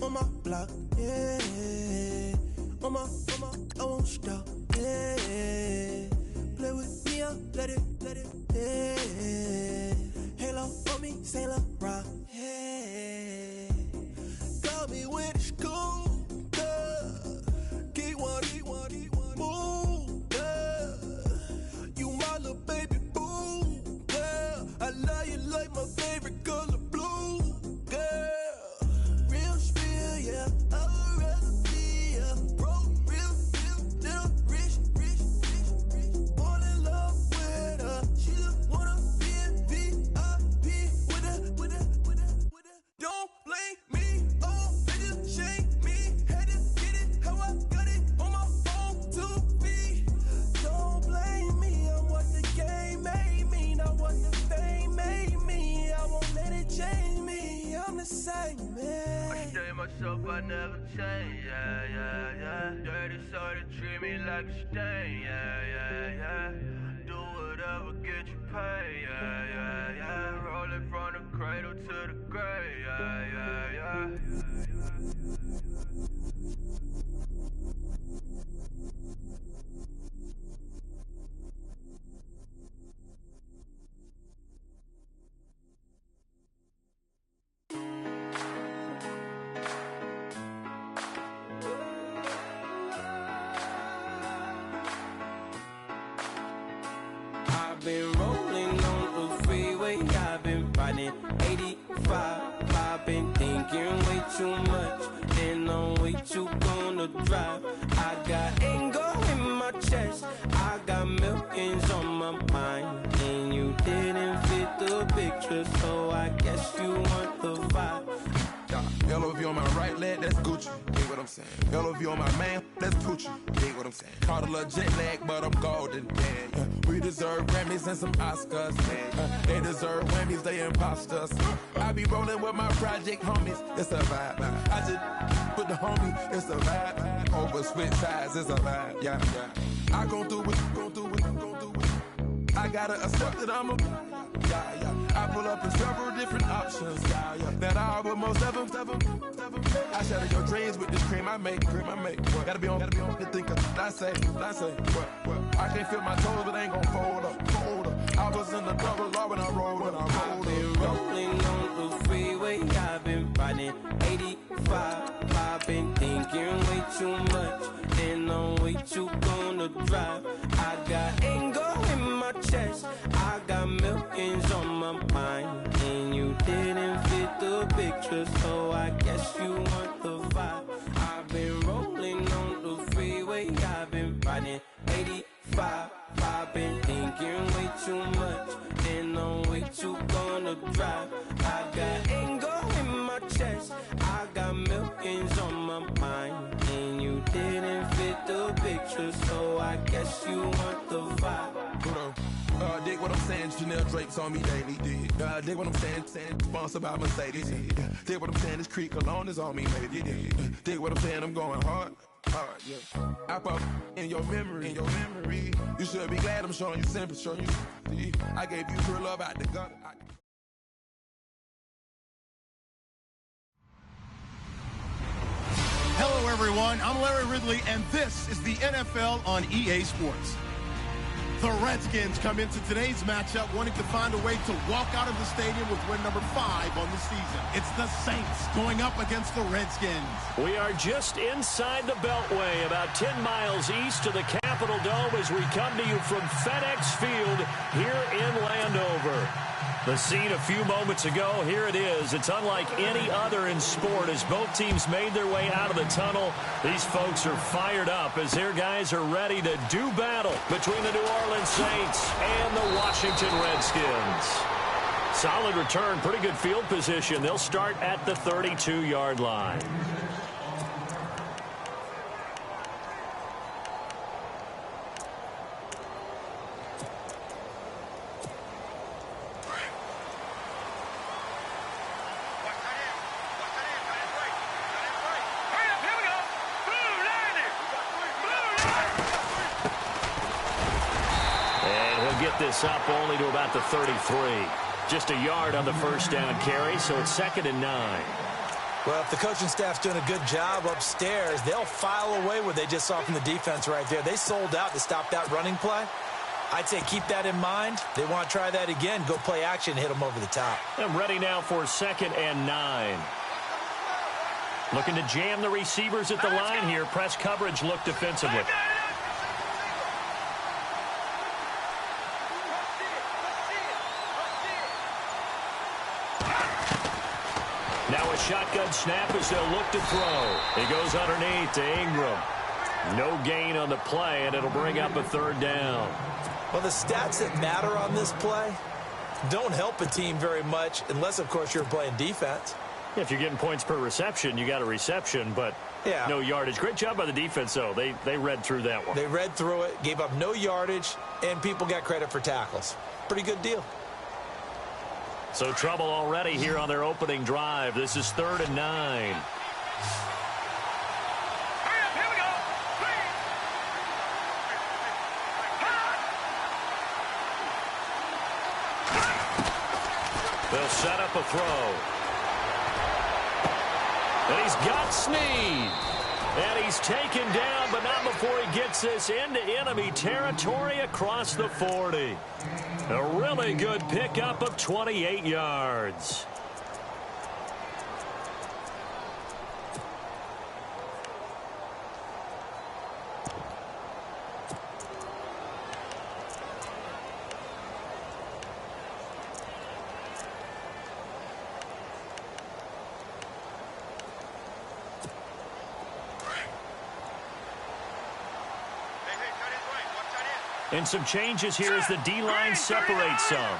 on my block, yeah. On my, I won't stop, yeah. Play with me, I'll let it, yeah. Halo on me, Saint Laurent, yeah. Call me when it's cool, yeah. Keep one, move, yeah. You my little baby boo, yeah. I love you like my favorite color blue, girl. Real spill, yeah. I would rather be a broke, real, little rich. Fall in love with her. She just wanna be in VIP with her. Don't blame me, oh, bitches shame me. Had to get it how I got it on my phone to be. Don't blame me, I'm what the game made me, not what the fame made me. I won't let it change me, I'm the same, man. I stay myself, I never change, yeah. Dirty soda, treat me like a stain, yeah. Do whatever, get you paid, yeah. Rolling from the cradle to the grave, yeah. I've been rolling on the freeway, I've been riding 85. I've been thinking way too much, and I'm way too gonna drive. I got anger in my chest, I got millions on my mind, and you didn't fit the picture, so I guess you want the vibe. LOV on my right leg, that's Gucci. Dig what I'm saying? LOV on my man, that's Poochie. Dig what I'm saying? Caught a little jet lag, but I'm golden. Yeah. We deserve Grammys and some Oscars. They deserve Whammies, they imposters. I be rolling with my project homies, it's a vibe. I just put the homie, it's a vibe. Over switch sides, it's a vibe. Yeah. I gon' do it. I gotta accept that I'm a. Yeah. I pull up in several different options. Yeah. That I would most ever. I shatter your dreams with this cream I make. What? Gotta be on the thinker. I say. What? I can't feel my toes, but ain't gon' fold up. I was in the double law when I rolled. I've been rolling on the freeway, I've been riding 85. I've been thinking way too much, and I'm way too gonna drive. I got anger in my chest, I got millions on my mind, and you didn't fit the picture, so I guess you want the vibe. I've been rolling on the freeway, I've been riding 85. I've been thinking way too much, and I'm way too gonna drive. I got anger in my chest, I got millions on my mind, and you didn't fit the picture, so I guess you want the vibe. Dig what I'm saying, Chanel drapes on me daily. Dig what I'm saying, sponsored by Mercedes. Dig what I'm saying, this Creek Cologne is on me, maybe. Dig what I'm saying, I'm going hard, yeah. I pop in your memory. You should be glad I'm showing you sympathy. I gave you pure love out the gutter. Hello, everyone. I'm Larry Ridley, and this is the NFL on EA Sports. The Redskins come into today's matchup wanting to find a way to walk out of the stadium with win number 5 on the season. It's the Saints going up against the Redskins. We are just inside the Beltway, about 10 miles east of the Capitol Dome as we come to you from FedEx Field here in Landover. The scene a few moments ago, here it is. It's unlike any other in sport as both teams made their way out of the tunnel. These folks are fired up as their guys are ready to do battle between the New Orleans Saints and the Washington Redskins. Solid return, pretty good field position. They'll start at the 32-yard line. This up only to about the 33. Just a yard on the first down carry, so it's 2nd and 9. Well, if the coaching staff's doing a good job upstairs, they'll file away what they just saw from the defense right there. They sold out to stop that running play. I'd say keep that in mind. They want to try that again. Go play action, hit them over the top. And ready now for 2nd and 9. Looking to jam the receivers at the line here. Press coverage look defensively. Now a shotgun snap as they'll look to throw. He goes underneath to Ingram. No gain on the play, and it'll bring up a 3rd down. Well, the stats that matter on this play don't help a team very much unless, of course, you're playing defense. If you're getting points per reception, you got a reception, but no yardage. Great job by the defense, though. They read through that one. They read through it, gave up no yardage, and people got credit for tackles. Pretty good deal. So trouble already here on their opening drive. This is 3rd and 9. They'll set up a throw. And he's got Snead. And he's taken down, but not before he gets this into enemy territory across the 40. A really good pickup of 28 yards. And some changes here as the D-line separates some.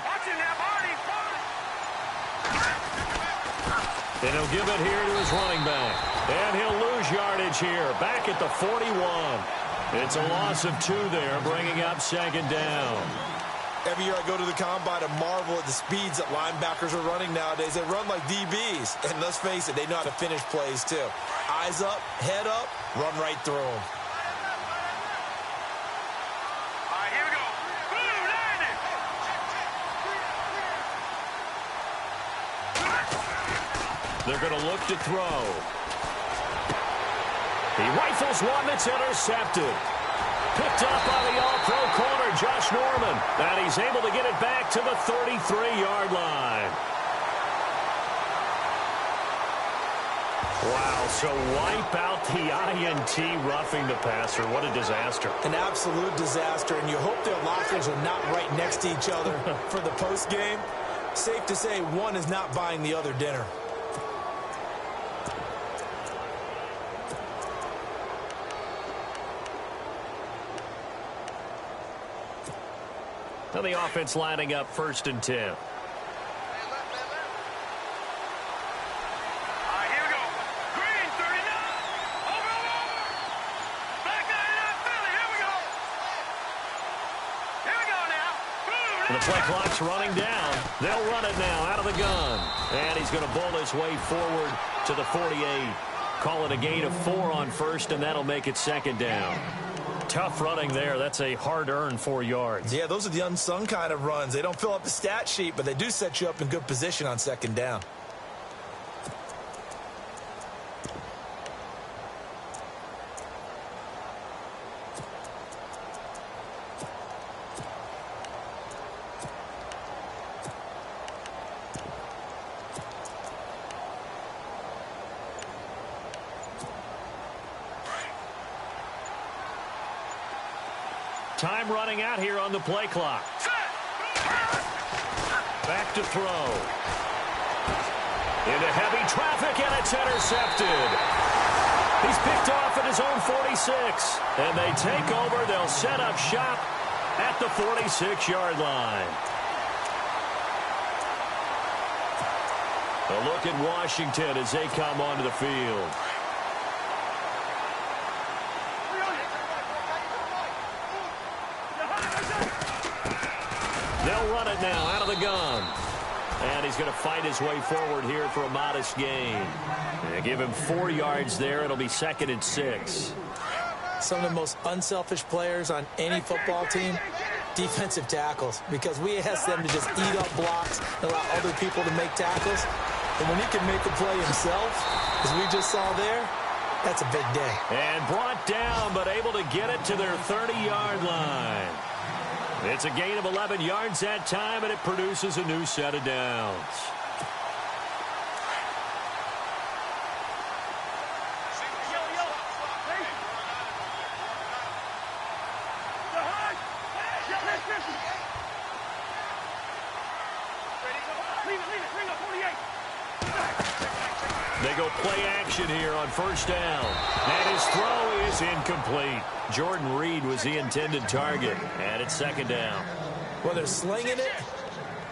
And he'll give it here to his running back. And he'll lose yardage here, back at the 41. It's a loss of 2 there, bringing up 2nd down. Every year I go to the combine and marvel at the speeds that linebackers are running nowadays. They run like DBs. And let's face it, they know how to finish plays too. Eyes up, head up, run right through them. They're going to look to throw. He rifles one that's intercepted. Picked up by the all-pro corner, Josh Norman. And he's able to get it back to the 33-yard line. Wow, so wipe out the INT roughing the passer. What a disaster. An absolute disaster, and you hope their lockers are not right next to each other for the postgame. Safe to say one is not buying the other dinner. Now the offense lining up 1st and 10. Here we go. Green, 39. Over. Back 99, Philly. Here we go. Here we go now. And the play clock's running down. They'll run it now out of the gun. And he's going to bull his way forward to the 48. Call it a gain of 4 on 1st, and that'll make it 2nd down. Tough running there. That's a hard-earned 4 yards. Yeah, those are the unsung kind of runs. They don't fill up the stat sheet, but they do set you up in good position on 2nd down. Time running out here on the play clock. Back to throw. Into heavy traffic, and it's intercepted. He's picked off at his own 46. And they take over. They'll set up shop at the 46-yard line. A look at Washington as they come onto the field. They'll run it now out of the gun. And he's going to fight his way forward here for a modest gain. They give him 4 yards there. It'll be 2nd and 6. Some of the most unselfish players on any football team, defensive tackles, because we ask them to just eat up blocks and allow other people to make tackles. And when he can make a play himself, as we just saw there, that's a big day. And brought down, but able to get it to their 30-yard line. It's a gain of 11 yards that time, and it produces a new set of downs. They go play action here on first down. And his throw is incomplete. Jordan Reed was the intended target. And it's second down. Well, they're slinging it.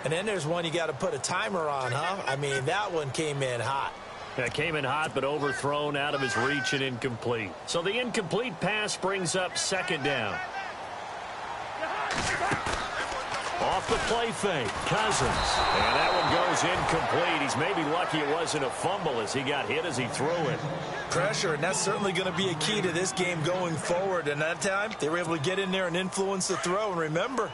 And then there's one you got to put a timer on, huh? I mean, that one came in hot. That came in hot, but overthrown out of his reach and incomplete. So the incomplete pass brings up second down. Off the play fake, Cousins. And that one goes incomplete. He's maybe lucky it wasn't a fumble as he got hit as he threw it. Pressure, and that's certainly going to be a key to this game going forward. And that time, they were able to get in there and influence the throw. And remember,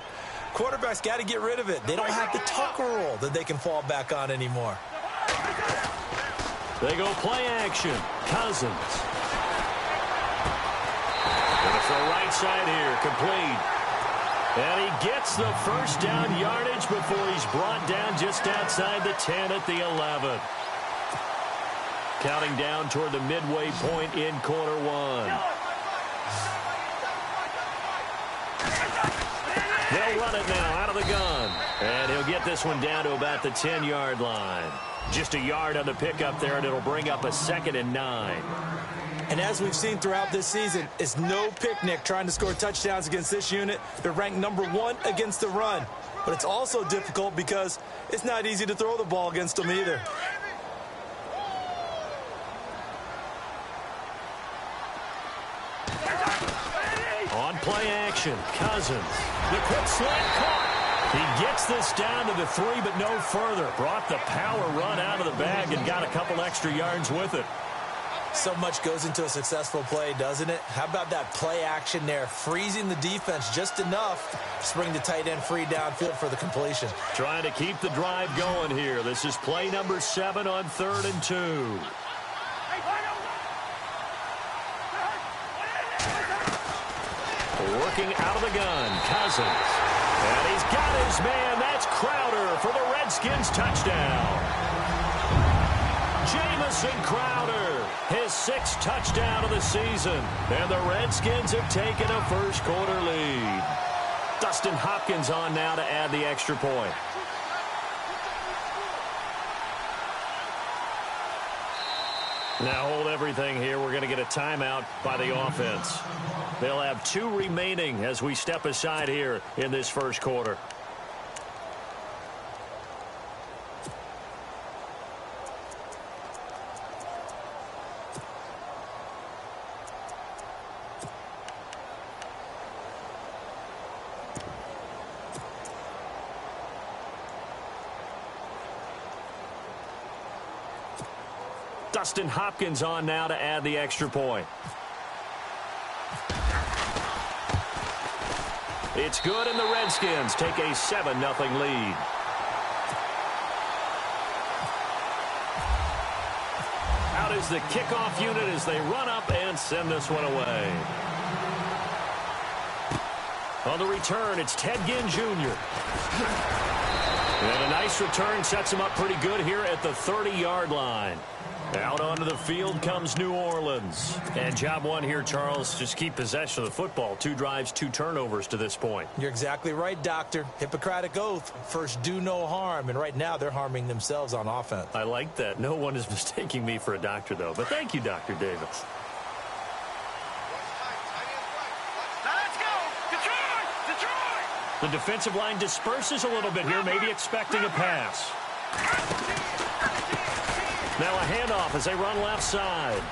quarterbacks got to get rid of it. They don't have the tucker roll that they can fall back on anymore. They go play action. Cousins. Gonna throw right side here, complete. And he gets the first down yardage before he's brought down just outside the 10 at the 11. Counting down toward the midway point in quarter one. They'll run it now out of the gun. And he'll get this one down to about the 10-yard line. Just a yard on the pickup there, and it'll bring up a 2nd and 9. And as we've seen throughout this season, it's no picnic trying to score touchdowns against this unit. They're ranked #1 against the run. But it's also difficult because it's not easy to throw the ball against them either. On play action, Cousins. The quick slant caught. He gets this down to the 3, but no further. Brought the power run out of the bag and got a couple extra yards with it. So much goes into a successful play, doesn't it? How about that play action there, freezing the defense just enough to bring the tight end free downfield for the completion. Trying to keep the drive going here. This is play number 7 on 3rd and 2. Working out of the gun, Cousins. And he's got his man. That's Crowder for the Redskins touchdown. Jamison Crowder, his 6th touchdown of the season. And the Redskins have taken a first-quarter lead. Dustin Hopkins on now to add the extra point. Now hold everything here. We're going to get a timeout by the offense. They'll have 2 remaining as we step aside here in this first quarter. Dustin Hopkins on now to add the extra point. It's good, and the Redskins take a 7-0 lead. Out is the kickoff unit as they run up and send this one away. On the return, it's Ted Ginn Jr. And a nice return sets him up pretty good here at the 30-yard line. Out onto the field comes New Orleans. And job one here, Charles, just keep possession of the football. 2 drives, 2 turnovers to this point. You're exactly right, Doctor. Hippocratic oath. First, do no harm. And right now, they're harming themselves on offense. I like that. No one is mistaking me for a doctor, though. But thank you, Dr. Davis. Let's go! Detroit! Detroit! The defensive line disperses a little bit here, maybe expecting a pass. Now a handoff as they run left side.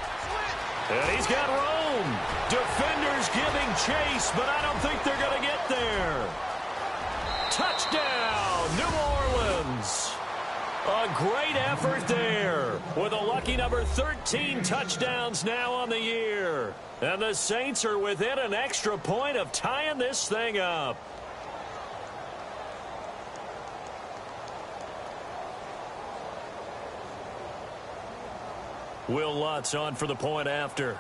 And he's got room. Defenders giving chase, but I don't think they're going to get there. Touchdown, New Orleans. A great effort there with a lucky number 13 touchdowns now on the year. And the Saints are within an extra point of tying this thing up. Will Lutz on for the point after.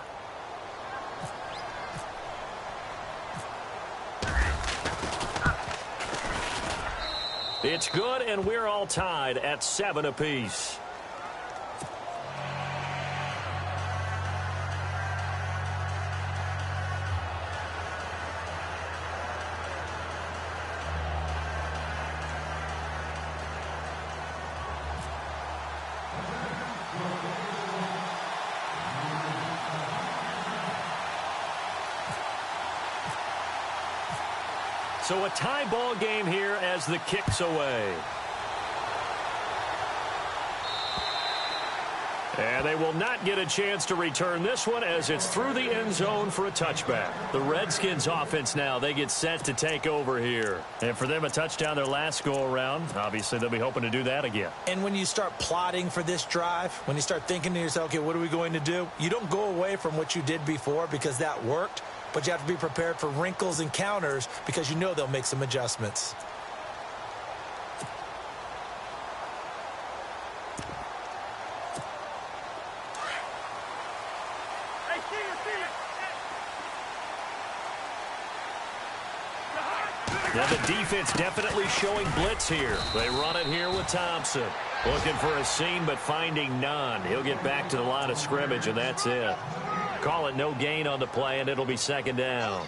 It's good, and we're all tied at 7 apiece. So a tie ball game here as the kick's away. And they will not get a chance to return this one as it's through the end zone for a touchback. The Redskins offense now, they get set to take over here. And for them, a touchdown their last go-around. Obviously, they'll be hoping to do that again. And when you start plotting for this drive, when you start thinking to yourself, okay, what are we going to do? You don't go away from what you did before because that worked. But you have to be prepared for wrinkles and counters because you know they'll make some adjustments. Now the defense definitely showing blitz here. They run it here with Thompson. Looking for a seam, but finding none. He'll get back to the line of scrimmage, and that's it. Call it no gain on the play, and it'll be second down.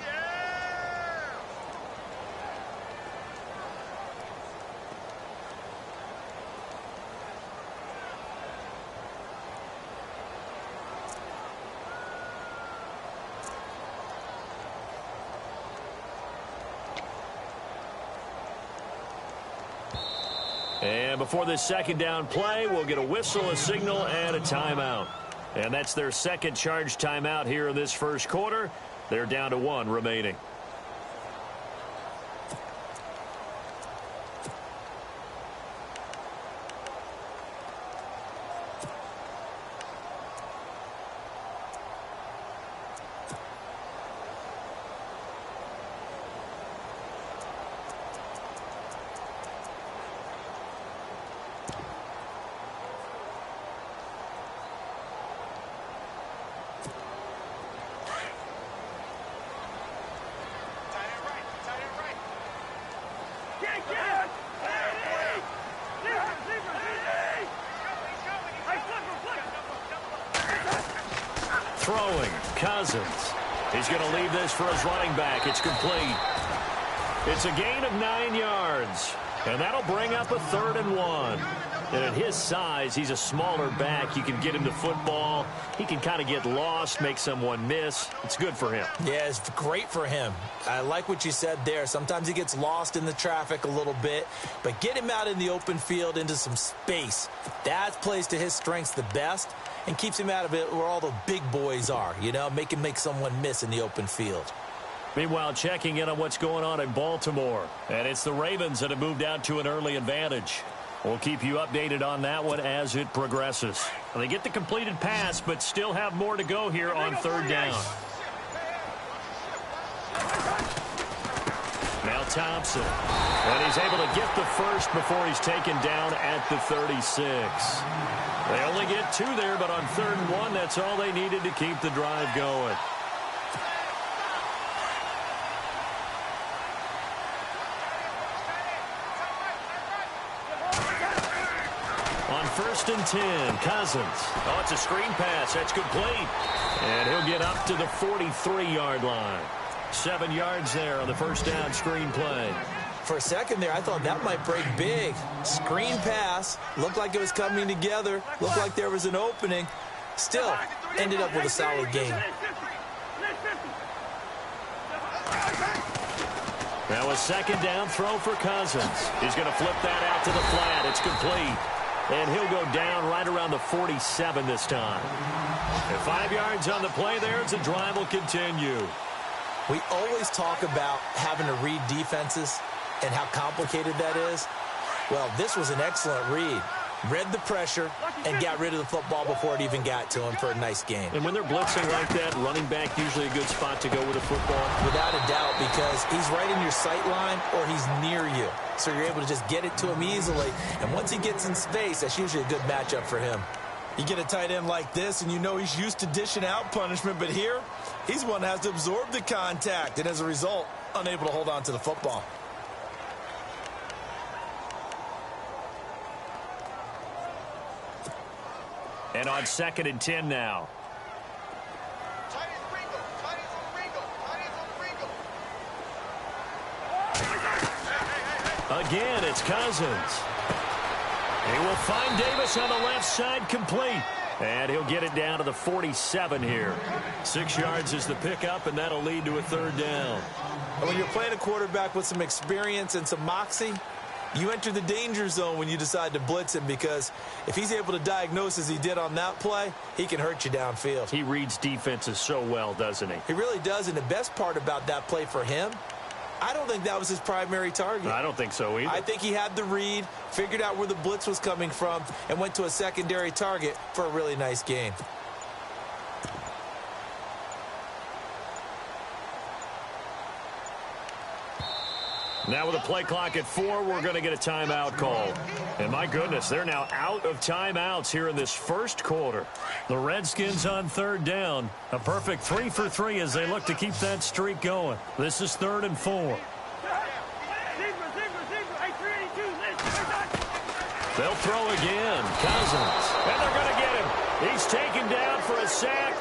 And before this second down play, we'll get a whistle, a signal, and a timeout. And that's their second charge timeout here in this first quarter. They're down to 1 remaining. Throwing, Cousins. He's going to leave this for his running back. It's complete. It's a gain of 9 yards. And that'll bring up a 3rd and 1. And at his size, he's a smaller back. You can get him the football. He can kind of get lost, make someone miss. It's good for him. Yeah, it's great for him. I like what you said there. Sometimes he gets lost in the traffic a little bit. But get him out in the open field into some space. That plays to his strengths the best and keeps him out of it where all the big boys are. You know, make him make someone miss in the open field. Meanwhile, checking in on what's going on in Baltimore. And it's the Ravens that have moved out to an early advantage. We'll keep you updated on that one as it progresses. They get the completed pass, but still have more to go here on 3rd down. Now Thompson. And he's able to get the first before he's taken down at the 36. They only get 2 there, but on 3rd and 1, that's all they needed to keep the drive going. On 1st and 10, Cousins. Oh, it's a screen pass. That's complete. And he'll get up to the 43-yard line. 7 yards there on the first down screen play. For a second there, I thought that might break big. Screen pass. Looked like it was coming together. Looked like there was an opening. Still, ended up with a solid game. Now a second down throw for Cousins. He's going to flip that out to the flat. It's complete. And he'll go down right around the 47 this time. And 5 yards on the play there as the drive will continue. We always talk about having to read defenses and how complicated that is. Well, this was an excellent read. Read the pressure and got rid of the football before it even got to him for a nice game. And when they're blitzing like that, running back usually a good spot to go with a football. Without a doubt, because he's right in your sight line or he's near you. So you're able to just get it to him easily. And once he gets in space, that's usually a good matchup for him. You get a tight end like this, and you know he's used to dishing out punishment, but here, he's one that has to absorb the contact, and as a result, unable to hold on to the football. And on 2nd and 10 now. Again, it's Cousins. He will find Davis on the left side, complete. And he'll get it down to the 47 here. 6 yards is the pickup, and that'll lead to a 3rd down. When you're playing a quarterback with some experience and some moxie, you enter the danger zone when you decide to blitz him, because if he's able to diagnose as he did on that play, he can hurt you downfield. He reads defenses so well, doesn't he? He really does, and the best part about that play for him, I don't think that was his primary target. I don't think so either. I think he had the read, figured out where the blitz was coming from, and went to a secondary target for a really nice gain. Now with a play clock at 4, we're going to get a timeout call. And my goodness, they're now out of timeouts here in this first quarter. The Redskins on 3rd down. A perfect 3 for 3 as they look to keep that streak going. This is 3rd and 4. They'll throw again. Cousins. And they're going to get him. He's taken down for a sack.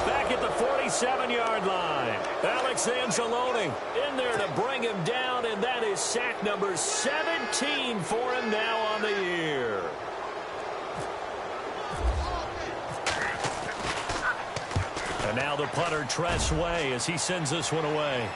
Back at the 47-yard line. Alex Anzalone in there to bring him down, and that is sack number 17 for him now on the year. And now the punter, Tress Way, as he sends this one away.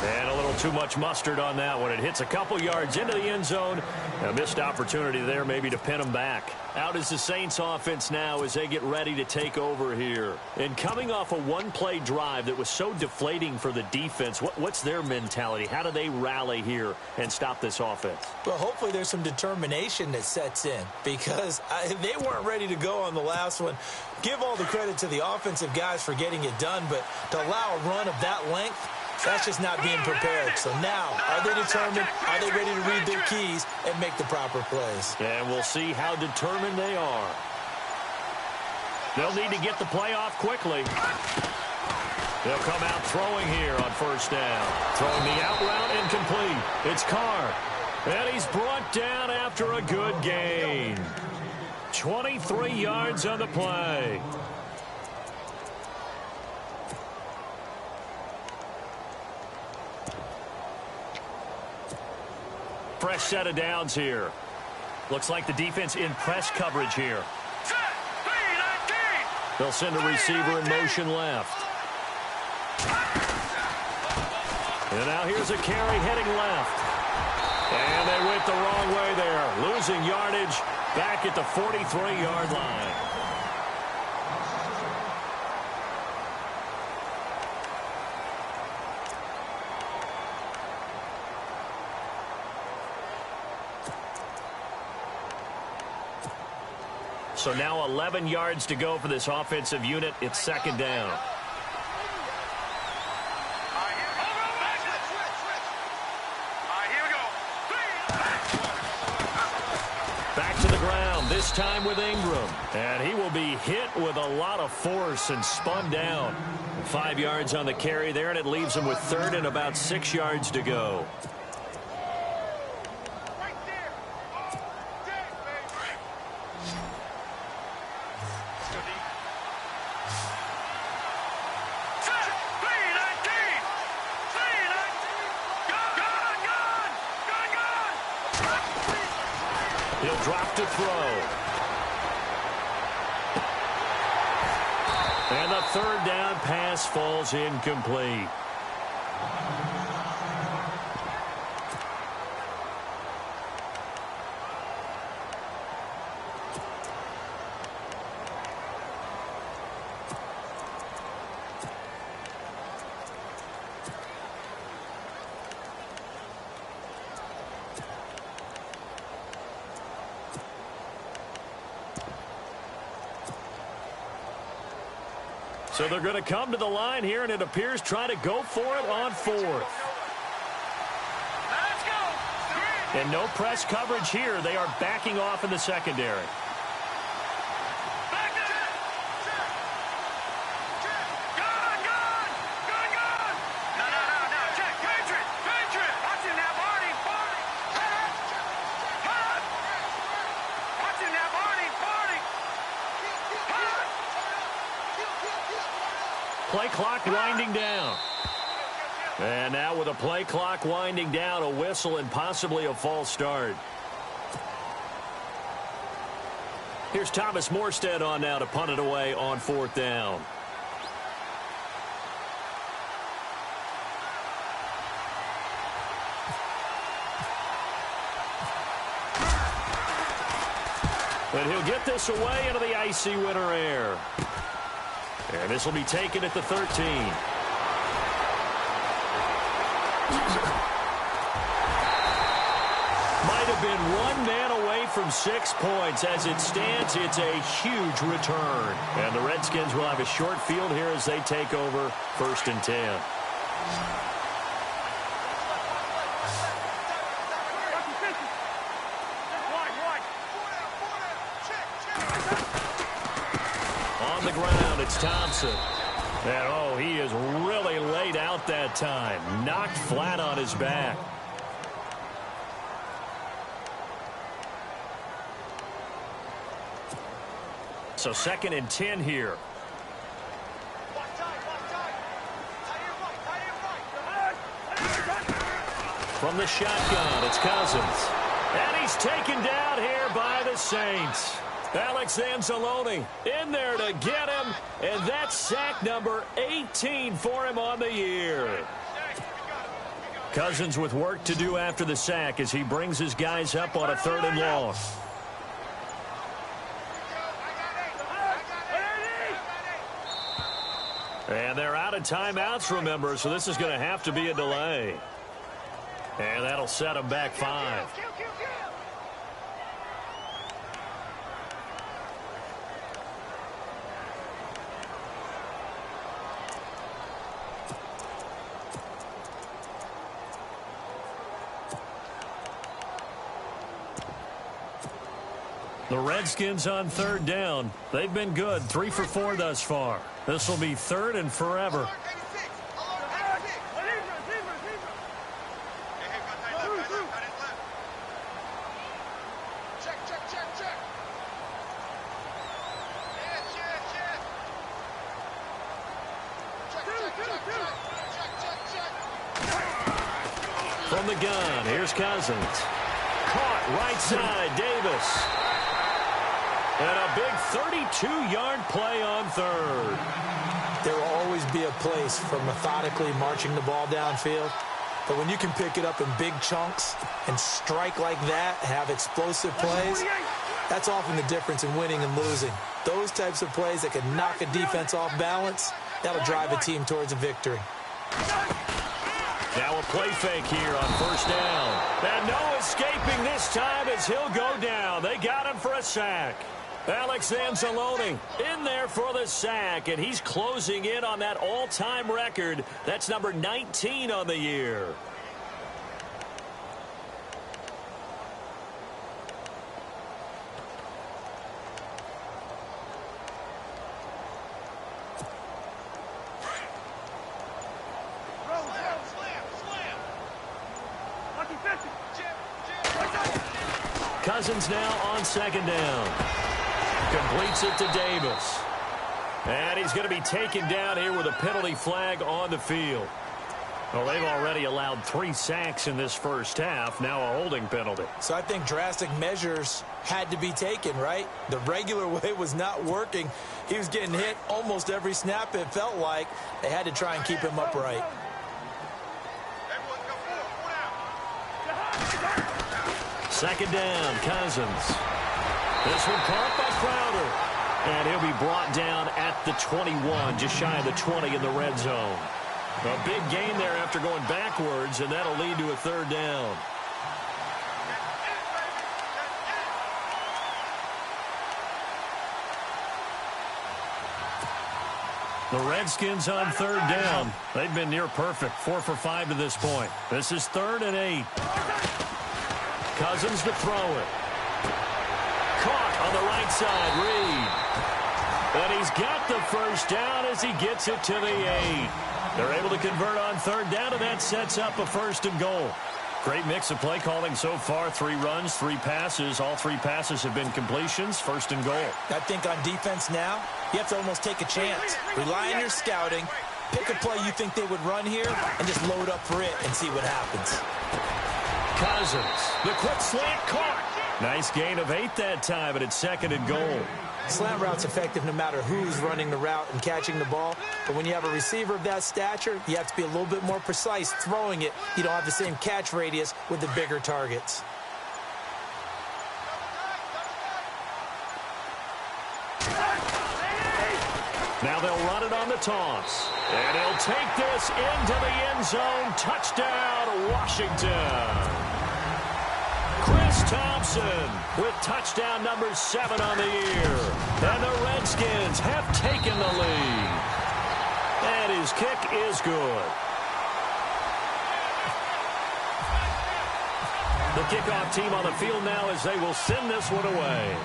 And a little too much mustard on that one. It hits a couple yards into the end zone. A missed opportunity there maybe to pin him back. Out is the Saints offense now as they get ready to take over here. And coming off a one-play drive that was so deflating for the defense, what's their mentality? How do they rally here and stop this offense? Well, hopefully there's some determination that sets in, because they weren't ready to go on the last one. Give all the credit to the offensive guys for getting it done, but to allow a run of that length, that's just not being prepared. So now, are they determined? Are they ready to read their keys and make the proper plays? And we'll see how determined they are. They'll need to get the play off quickly. They'll come out throwing here on 1st down. Throwing the out route incomplete. It's Carr. And he's brought down after a good gain. 23 yards on the play. Fresh set of downs here. Looks like the defense in press coverage here. They'll send a receiver in motion left. And now here's a carry heading left. And they went the wrong way there. Losing yardage back at the 43-yard line. So now 11 yards to go for this offensive unit. It's 2nd down. Back to the ground, this time with Ingram. And he will be hit with a lot of force and spun down. 5 yards on the carry there, and it leaves him with 3rd and about 6 yards to go. He'll drop to throw. And the 3rd down pass falls incomplete. So they're going to come to the line here, and it appears try to go for it on 4th. Let's go. And no press coverage here. They are backing off in the secondary. Play clock winding down. And now with a play clock winding down, a whistle and possibly a false start. Here's Thomas Morstead on now to punt it away on 4th down. And he'll get this away into the icy winter air. And this will be taken at the 13. Might have been one man away from 6 points. As it stands, it's a huge return. And the Redskins will have a short field here as they take over 1st and 10. On the ground, it's Thompson. And, oh, he is really laid out that time. Knocked flat on his back. So 2nd and 10 here. From the shotgun, it's Cousins. And he's taken down here by the Saints. Alex Anzalone in there to get him, and that's sack number 18 for him on the year. Cousins with work to do after the sack as he brings his guys up on a 3rd and long. And they're out of timeouts, remember, so this is going to have to be a delay. And that'll set them back 5. The Redskins on 3rd down. They've been good, 3 for 4 thus far. This will be 3rd and forever. From the gun, here's Cousins. Caught right side, Davis. And a big 32-yard play on 3rd. There will always be a place for methodically marching the ball downfield. But when you can pick it up in big chunks and strike like that, have explosive plays, that's often the difference in winning and losing. Those types of plays that can knock a defense off balance, that'll drive a team towards a victory. Now a play fake here on 1st down. And no escaping this time as he'll go down. They got him for a sack. Alex Anzalone in there for the sack, and he's closing in on that all-time record. That's number 19 on the year. Cousins now on 2nd down. Completes it to Davis. And he's going to be taken down here with a penalty flag on the field. Well, they've already allowed 3 sacks in this first half. Now a holding penalty. So I think drastic measures had to be taken, right? The regular way was not working. He was getting hit almost every snap, it felt like. They had to try and keep him upright. Second down, Cousins. This one caught by Crowder. And he'll be brought down at the 21, just shy of the 20 in the red zone. A big gain there after going backwards, and that'll lead to a 3rd down. The Redskins on 3rd down. They've been near perfect, 4 for 5 to this point. This is 3rd and 8. Cousins to throw it. Caught on the right side, Reed. And he's got the first down as he gets it to the 8. They're able to convert on third down, and that sets up a 1st and goal. Great mix of play calling so far. 3 runs, 3 passes. All 3 passes have been completions. 1st and goal. I think on defense now, you have to almost take a chance. Rely on your scouting. Pick a play you think they would run here and just load up for it and see what happens. Cousins, the quick slant caught. Nice gain of 8 that time, but it's 2nd and goal. Slant route's effective no matter who's running the route and catching the ball. But when you have a receiver of that stature, you have to be a little bit more precise throwing it. You don't have the same catch radius with the bigger targets. Now they'll run it on the toss. And he'll take this into the end zone. Touchdown, Washington. Chris Thompson with touchdown number 7 on the year. And the Redskins have taken the lead. And his kick is good. The kickoff team on the field now as they will send this one away.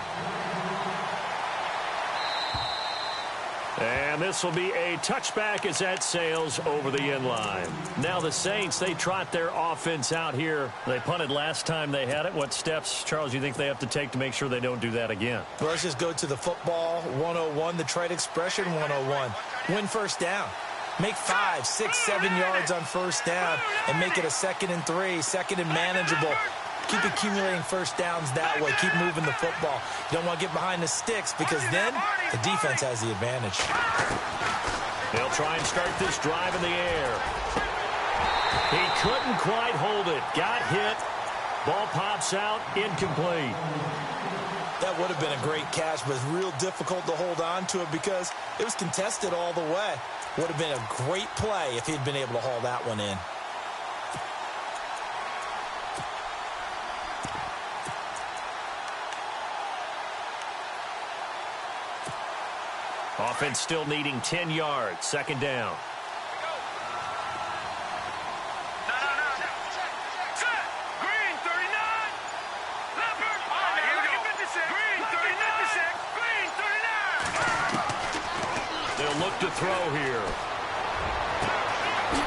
And this will be a touchback as that sails over the end line. Now the Saints, they trot their offense out here. They punted last time they had it. What steps, Charles, you think they have to take to make sure they don't do that again? Well, let's just go to the football 101, the trite expression 101. Win first down. Make 5, 6, 7 yards on first down and make it a 2nd and 3, 2nd and manageable. Keep accumulating first downs that way. Keep moving the football. You don't want to get behind the sticks because then the defense has the advantage. They'll try and start this drive in the air. He couldn't quite hold it. Got hit. Ball pops out. Incomplete. That would have been a great catch, but it's real difficult to hold on to it because it was contested all the way. Would have been a great play if he'd been able to haul that one in. Offense still needing 10 yards. 2nd down. Green, 39. Leopard. Here we go. 56. Green, 39. Green, 39. They'll look to throw here.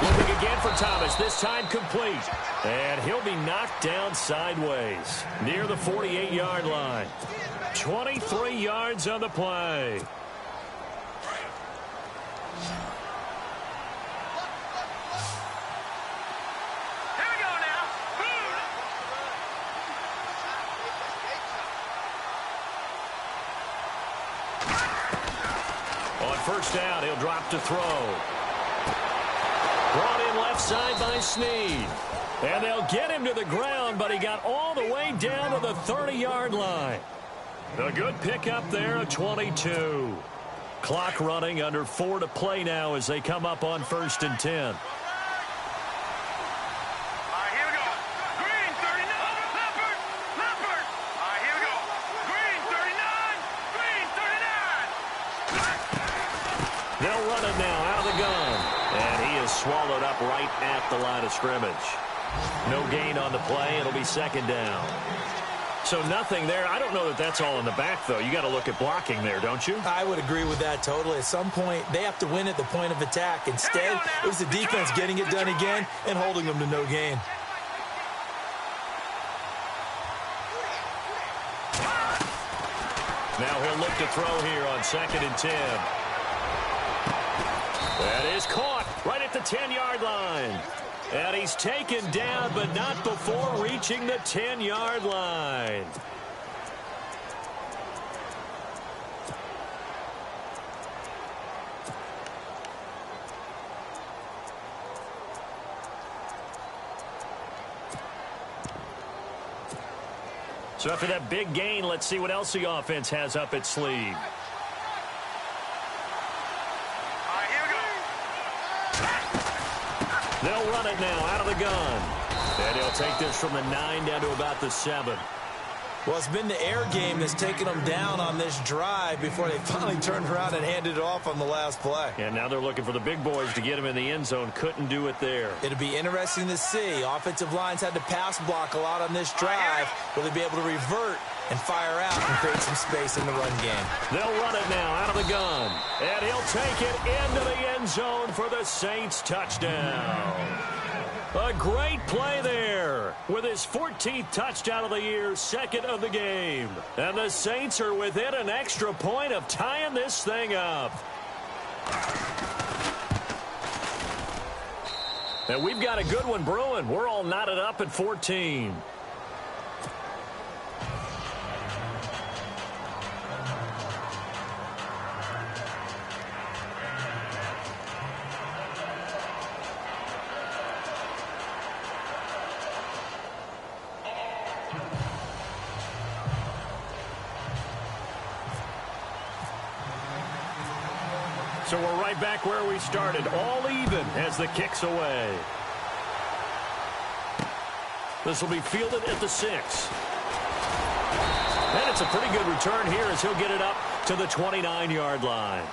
Looking again for Thomas. This time complete. And he'll be knocked down sideways near the 48-yard line. 23 yards on the play. First down, he'll drop to throw. Brought in left side by Snead. And they'll get him to the ground, but he got all the way down to the 30-yard line. A good pickup there, a 22. Clock running, under 4 to play now as they come up on 1st and 10. They'll run it now out of the gun. And he is swallowed up right at the line of scrimmage. No gain on the play. It'll be 2nd down. So nothing there. I don't know that that's all in the back, though. You got to look at blocking there, don't you? I would agree with that totally. At some point, they have to win at the point of attack. Instead, it was the defense getting it done again and holding them to no gain. Now he'll look to throw here on 2nd and 10. That is caught right at the 10-yard line. And he's taken down, but not before reaching the 10-yard line. So after that big gain, let's see what else the offense has up its sleeve. They'll run it now out of the gun. And he'll take this from the 9 down to about the 7. Well, it's been the air game that's taken them down on this drive before they finally turned around and handed it off on the last play. And now they're looking for the big boys to get him in the end zone. Couldn't do it there. It'll be interesting to see. Offensive lines had to pass block a lot on this drive. Will they be able to revert and fire out and create some space in the run game? They'll run it now out of the gun. And he'll take it into the end zone for the Saints touchdown. A great play there with his 14th touchdown of the year, second of the game. And the Saints are within an extra point of tying this thing up. And we've got a good one brewing. We're all knotted up at 14. So we're right back where we started, all even as the kick's away. This will be fielded at the 6. And it's a pretty good return here as he'll get it up to the 29-yard line.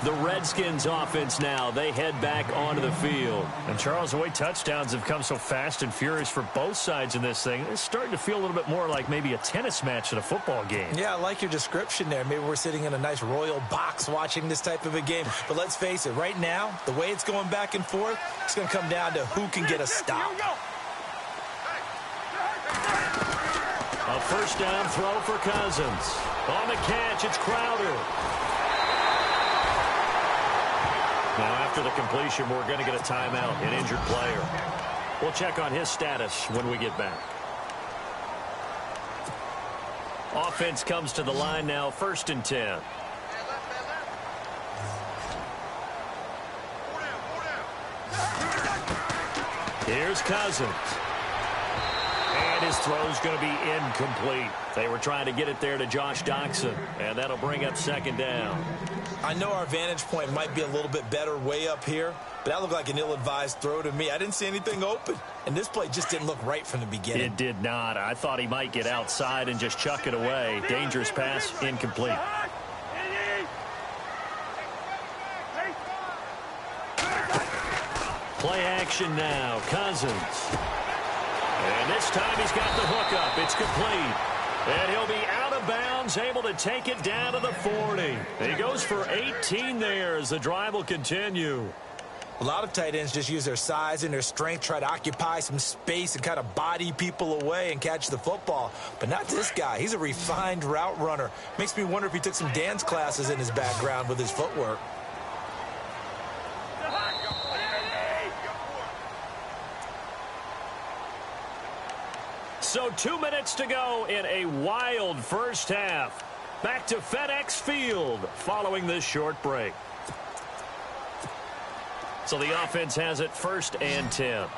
The Redskins offense now, they head back onto the field. And Charles, the way touchdowns have come so fast and furious for both sides in this thing, it's starting to feel a little bit more like maybe a tennis match at a football game. Yeah, I like your description there. Maybe we're sitting in a nice royal box watching this type of a game. But let's face it, right now, the way it's going back and forth, it's going to come down to who can get a stop. A first down throw for Cousins. On the catch, it's Crowder. Now, after the completion, we're going to get a timeout, an injured player. We'll check on his status when we get back. Offense comes to the line now, 1st and 10. Here's Cousins. And his throw's going to be incomplete. They were trying to get it there to Josh Doxson, and that'll bring up 2nd down. I know our vantage point might be a little bit better way up here, but that looked like an ill-advised throw to me. I didn't see anything open, and this play just didn't look right from the beginning. It did not. I thought he might get outside and just chuck it away. Dangerous pass, incomplete. Play action now, Cousins. And this time he's got the hook up. It's complete. And he'll be out of bounds, able to take it down to the 40. He goes for 18 there as the drive will continue. A lot of tight ends just use their size and their strength, try to occupy some space and kind of body people away and catch the football. But not this guy. He's a refined route runner. Makes me wonder if he took some dance classes in his background with his footwork. So 2 minutes to go in a wild first half. Back to FedEx Field following this short break. So the offense has it 1st and 10.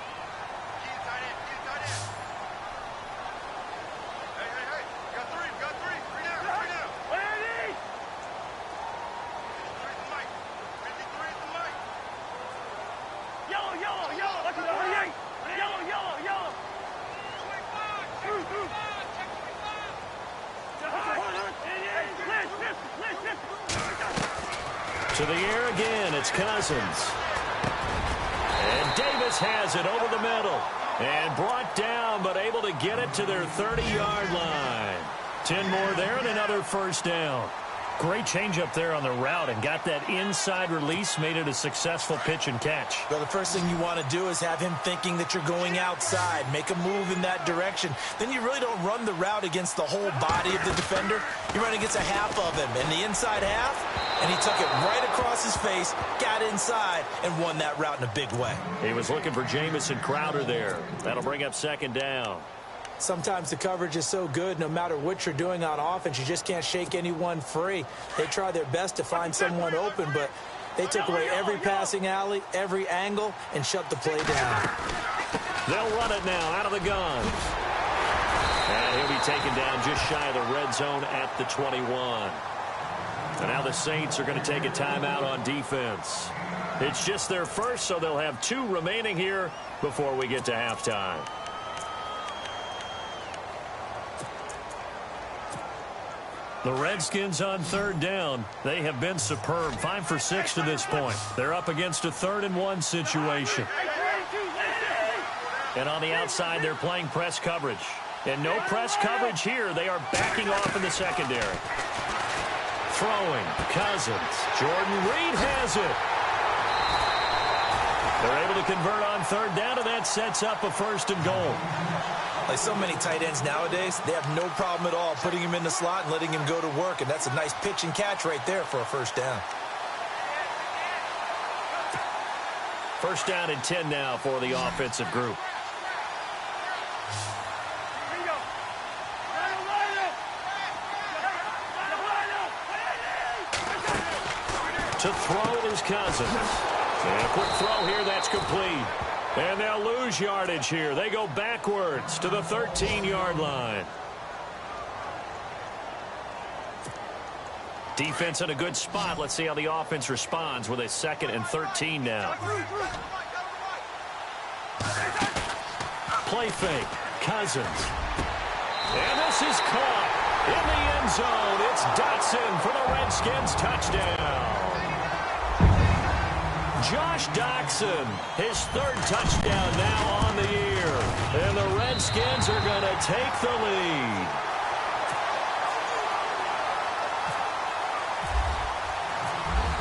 To the air again, it's Cousins. And Davis has it over the middle. And brought down, but able to get it to their 30-yard line. 10 more there and another first down. Great change up there on the route and got that inside release, made it a successful pitch and catch. Well, the first thing you want to do is have him thinking that you're going outside, make a move in that direction. Then you really don't run the route against the whole body of the defender. You run against a half of him, and the inside half, and he took it right across his face, got inside, and won that route in a big way. He was looking for Jamison Crowder there. That'll bring up 2nd down. Sometimes the coverage is so good, no matter what you're doing on offense, you just can't shake anyone free. They try their best to find someone open, but they took away every passing alley, every angle, and shut the play down. They'll run it now out of the gun. And he'll be taken down just shy of the red zone at the 21. And now the Saints are going to take a timeout on defense. It's just their first, so they'll have 2 remaining here before we get to halftime. The Redskins on third down. They have been superb. 5 for 6 to this point. They're up against a 3rd-and-1 situation. And on the outside, they're playing press coverage. And no press coverage here. They are backing off in the secondary. Throwing. Cousins. Jordan Reed has it. They're able to convert on third down, and that sets up a 1st and goal. Like so many tight ends nowadays, they have no problem at all putting him in the slot and letting him go to work. And that's a nice pitch and catch right there for a 1st down. 1st down and 10 now for the offensive group. To throw is Cousins. And a quick throw here, that's complete. And they'll lose yardage here. They go backwards to the 13-yard line. Defense in a good spot. Let's see how the offense responds with a 2nd and 13 now. Play fake. Cousins. And this is caught in the end zone. It's Dotson for the Redskins touchdown. Josh Doctson, his 3rd touchdown now on the year. And the Redskins are going to take the lead.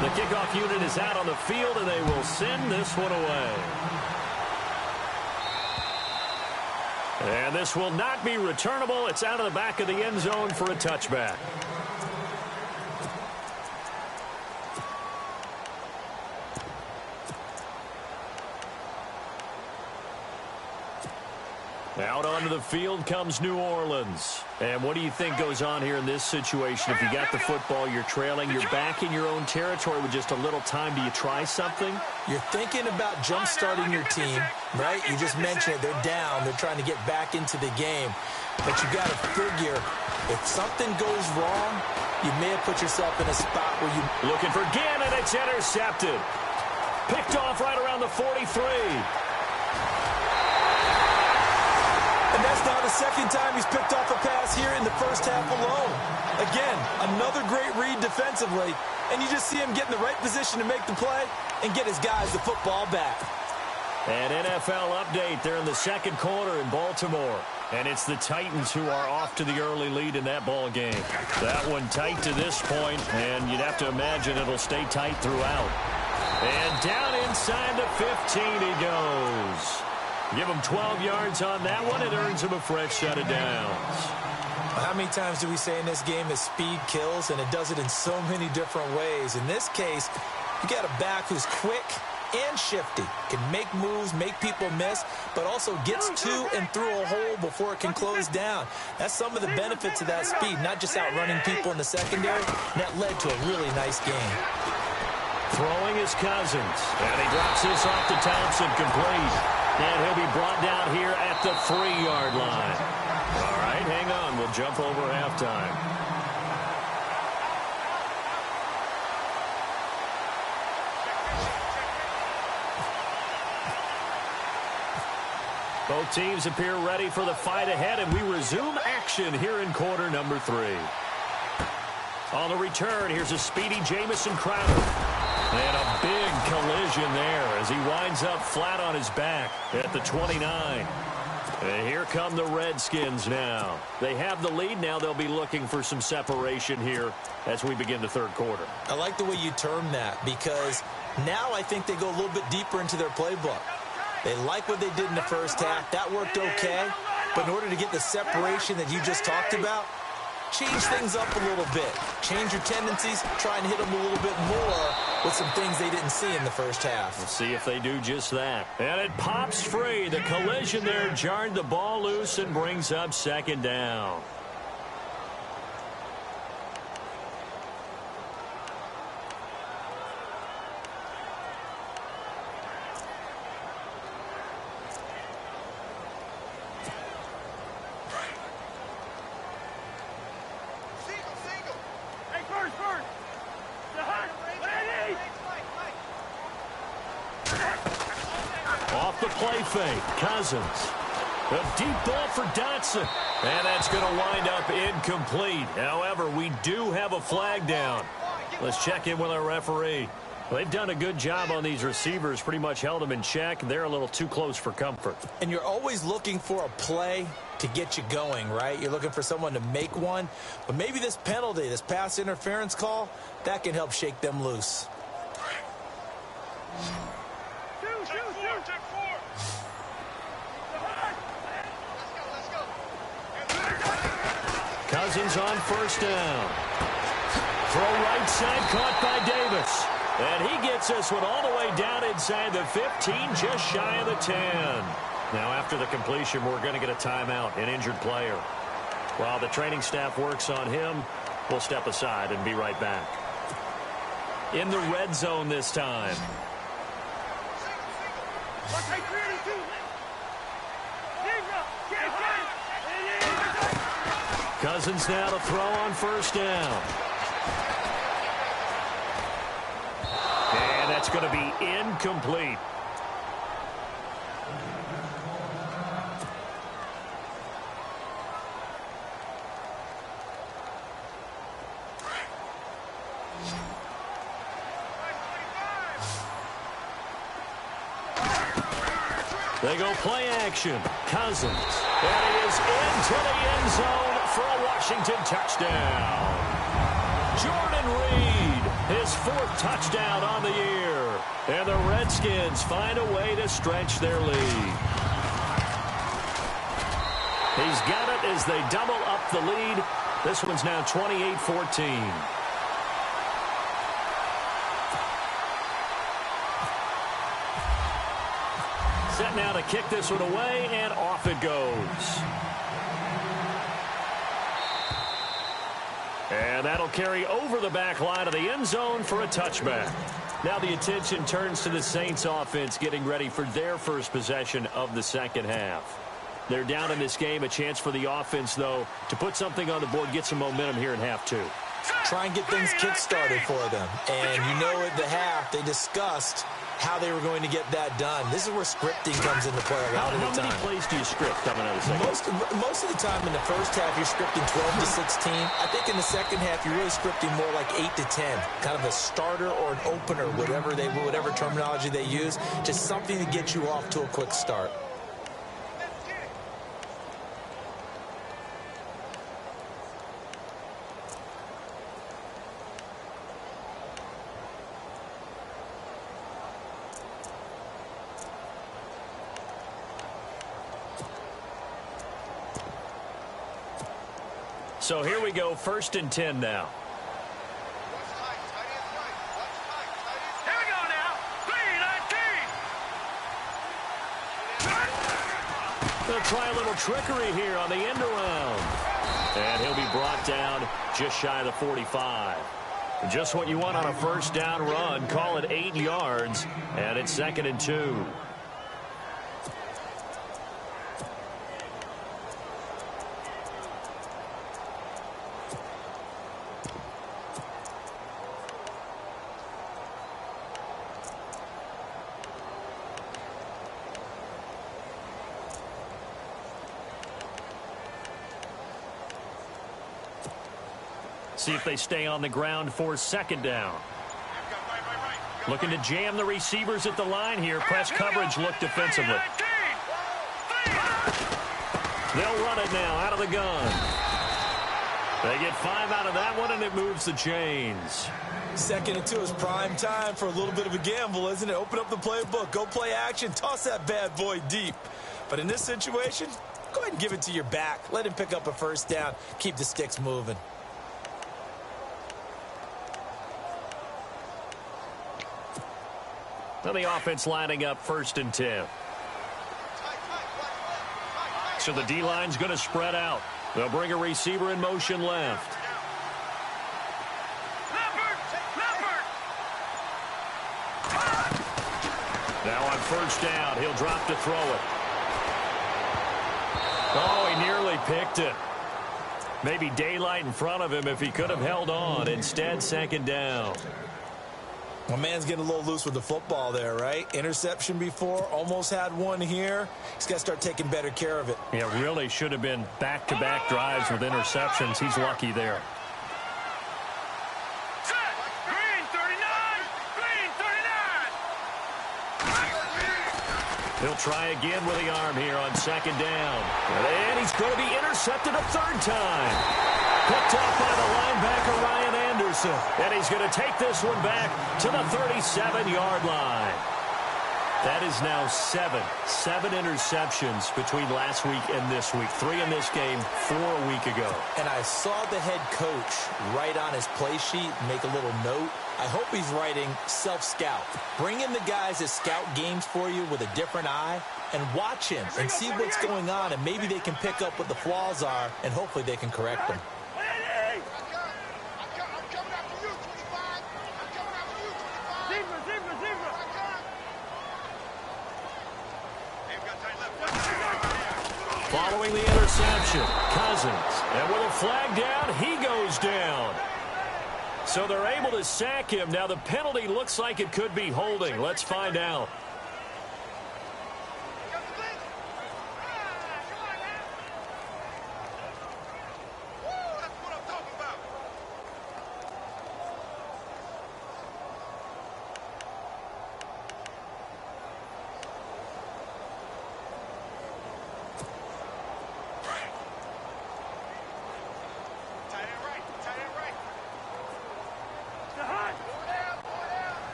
The kickoff unit is out on the field, and they will send this one away. And this will not be returnable. It's out of the back of the end zone for a touchback. Out onto the field comes New Orleans. And what do you think goes on here in this situation? If you got the football, you're trailing, you're back in your own territory with just a little time. Do you try something? You're thinking about jump-starting your team, right? You just mentioned it. They're down. They're trying to get back into the game. But you got to figure, if something goes wrong, you may have put yourself in a spot where you... Looking for Gannon. It's intercepted. Picked off right around the 43. And that's now the 2nd time he's picked off a pass here in the 1st half alone. Again, another great read defensively, and you just see him get in the right position to make the play and get his guys the football back. An NFL update. They're in the 2nd quarter in Baltimore. And it's the Titans who are off to the early lead in that ball game. That one tight to this point, and you'd have to imagine it'll stay tight throughout. And down inside the 15 he goes. Give him 12 yards on that one. It earns him a fresh set of downs. How many times do we say in this game that speed kills, and it does it in so many different ways? In this case, you got a back who's quick and shifty, can make moves, make people miss, but also gets to and through a hole before it can close down. That's some of the benefits of that speed, not just outrunning people in the secondary. That led to a really nice game. Throwing is Cousins, and he drops this off to Thompson, complete. And he'll be brought down here at the 3-yard line. All right, hang on. We'll jump over halftime. Both teams appear ready for the fight ahead, and we resume action here in quarter number 3. On the return, here's a speedy Jamison Crowder. And a big collision there as he winds up flat on his back at the 29. And here come the Redskins now. They have the lead. Now they'll be looking for some separation here as we begin the 3rd quarter. I like the way you term that, because now I think they go a little bit deeper into their playbook. They like what they did in the 1st half. That worked okay. But in order to get the separation that you just talked about, change things up a little bit. Change your tendencies. Try and hit them a little bit more with some things they didn't see in the 1st half. We'll see if they do just that. And it pops free. The collision there jarred the ball loose and brings up 2nd down. Off the play fake, Cousins. A deep ball for Dotson. And that's going to wind up incomplete. However, we do have a flag down. Let's check in with our referee. They've done a good job on these receivers, pretty much held them in check. They're a little too close for comfort. And you're always looking for a play to get you going, right? You're looking for someone to make one. But maybe this penalty, this pass interference call, that can help shake them loose. Cousins on first down. Throw right side, caught by Davis. And he gets this one all the way down inside the 15, just shy of the 10. Now, after the completion, we're going to get a timeout, an injured player. While the training staff works on him, we'll step aside and be right back. In the red zone this time. Cousins now to throw on first down. And that's going to be incomplete. They go play action. Cousins. And he is into the end zone for a Washington touchdown. Jordan Reed, his 4th touchdown on the year. And the Redskins find a way to stretch their lead. He's got it as they double up the lead. This one's now 28-14. Set now to kick this one away, and off it goes. And that'll carry over the back line of the end zone for a touchback. Now the attention turns to the Saints offense getting ready for their first possession of the second half. They're down in this game. A chance for the offense, though, to put something on the board, get some momentum here in half 2. Try and get things kick-started for them. And you know at the half, they discussed how they were going to get that done. This is where scripting comes into play a lot of the time. How many plays do you script coming out of the second? Most of the time in the first half, you're scripting 12 to 16. I think in the second half, you're really scripting more like 8 to 10. Kind of a starter or an opener, whatever terminology they use. Just something to get you off to a quick start. So here we go, 1st and 10 now. Here we go now. 3-19. They'll try a little trickery here on the end around. And he'll be brought down just shy of the 45. Just what you want on a first down run. Call it 8 yards, and it's 2nd and 2. See if they stay on the ground for 2nd down. Looking to jam the receivers at the line here. Press coverage look defensively. They'll run it now out of the gun. They get 5 out of that one, and it moves the chains. 2nd and 2 is prime time for a little bit of a gamble, isn't it? Open up the playbook, go play action, toss that bad boy deep. But in this situation, go ahead and give it to your back. Let him pick up a first down. Keep the sticks moving. Now the offense lining up 1st and 10. So the D-line's going to spread out. They'll bring a receiver in motion left. Now on first down, he'll drop to throw it. Oh, he nearly picked it. Maybe daylight in front of him if he could have held on. Instead, 2nd down. My man's getting a little loose with the football there, right? Interception before, almost had one here. He's got to start taking better care of it. Yeah, really should have been back-to-back drives with interceptions. He's lucky there. Green 39! Green 39! He'll try again with the arm here on second down. And he's going to be intercepted a third time. Picked off by the linebacker, Ryan Anderson. And he's going to take this one back to the 37-yard line. That is now seven interceptions between last week and this week. 3 in this game, 4 a week ago. And I saw the head coach write on his play sheet, make a little note. I hope he's writing self-scout. Bring in the guys that scout games for you with a different eye and watch him and see what's going on, and maybe they can pick up what the flaws are, and hopefully they can correct them. Following the interception, Cousins. And with a flag down, he goes down. So they're able to sack him. Now the penalty looks like it could be holding. Let's find out.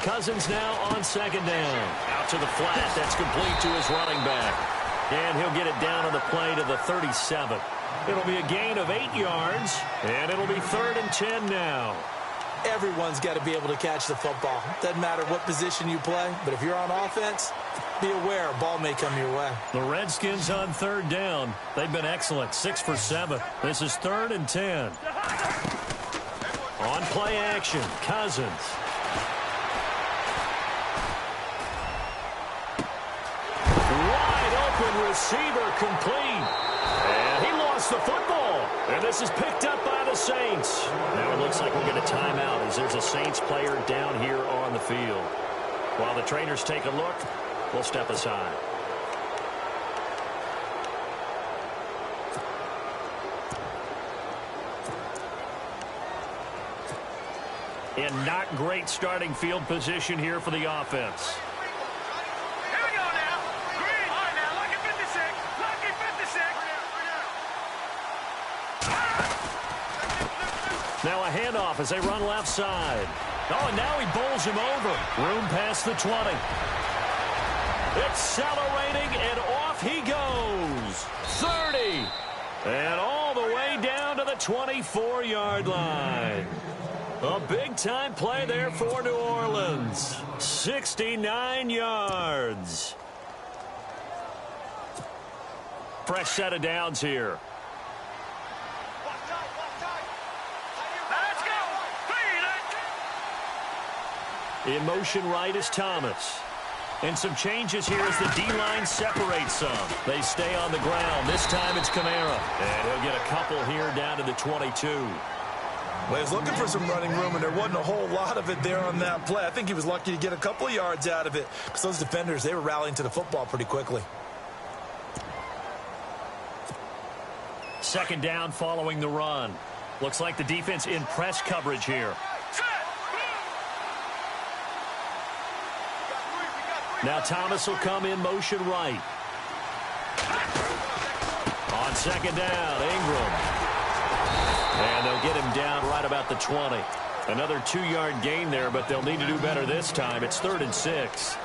Cousins now on second down. Out to the flat. That's complete to his running back. And he'll get it down on the play to the 37. It'll be a gain of 8 yards, and it'll be 3rd and 10 now. Everyone's got to be able to catch the football. Doesn't matter what position you play, but if you're on offense, be aware a ball may come your way. The Redskins on 3rd down. They've been excellent, 6 for 7. This is 3rd and 10. On play action, Cousins. Receiver complete. And he lost the football. And this is picked up by the Saints. Now it looks like we'll get a timeout as there's a Saints player down here on the field. While the trainers take a look, we'll step aside. And not great starting field position here for the offense. Now a handoff as they run left side. Oh, and now he bowls him over. Room past the 20. Accelerating, and off he goes. 30. And all the way down to the 24-yard line. A big-time play there for New Orleans. 69 yards. Fresh set of downs here. In motion right is Thomas. And some changes here as the D-line separates some. They stay on the ground. This time it's Kamara. And he'll get a couple here down to the 22. Well, he was looking for some running room, and there wasn't a whole lot of it there on that play. I think he was lucky to get a couple of yards out of it because those defenders, they were rallying to the football pretty quickly. Second down following the run. Looks like the defense in press coverage here. Now Thomas will come in motion right. On second down, Ingram. And they'll get him down right about the 20. Another 2-yard gain there, but they'll need to do better this time. It's 3rd and 6.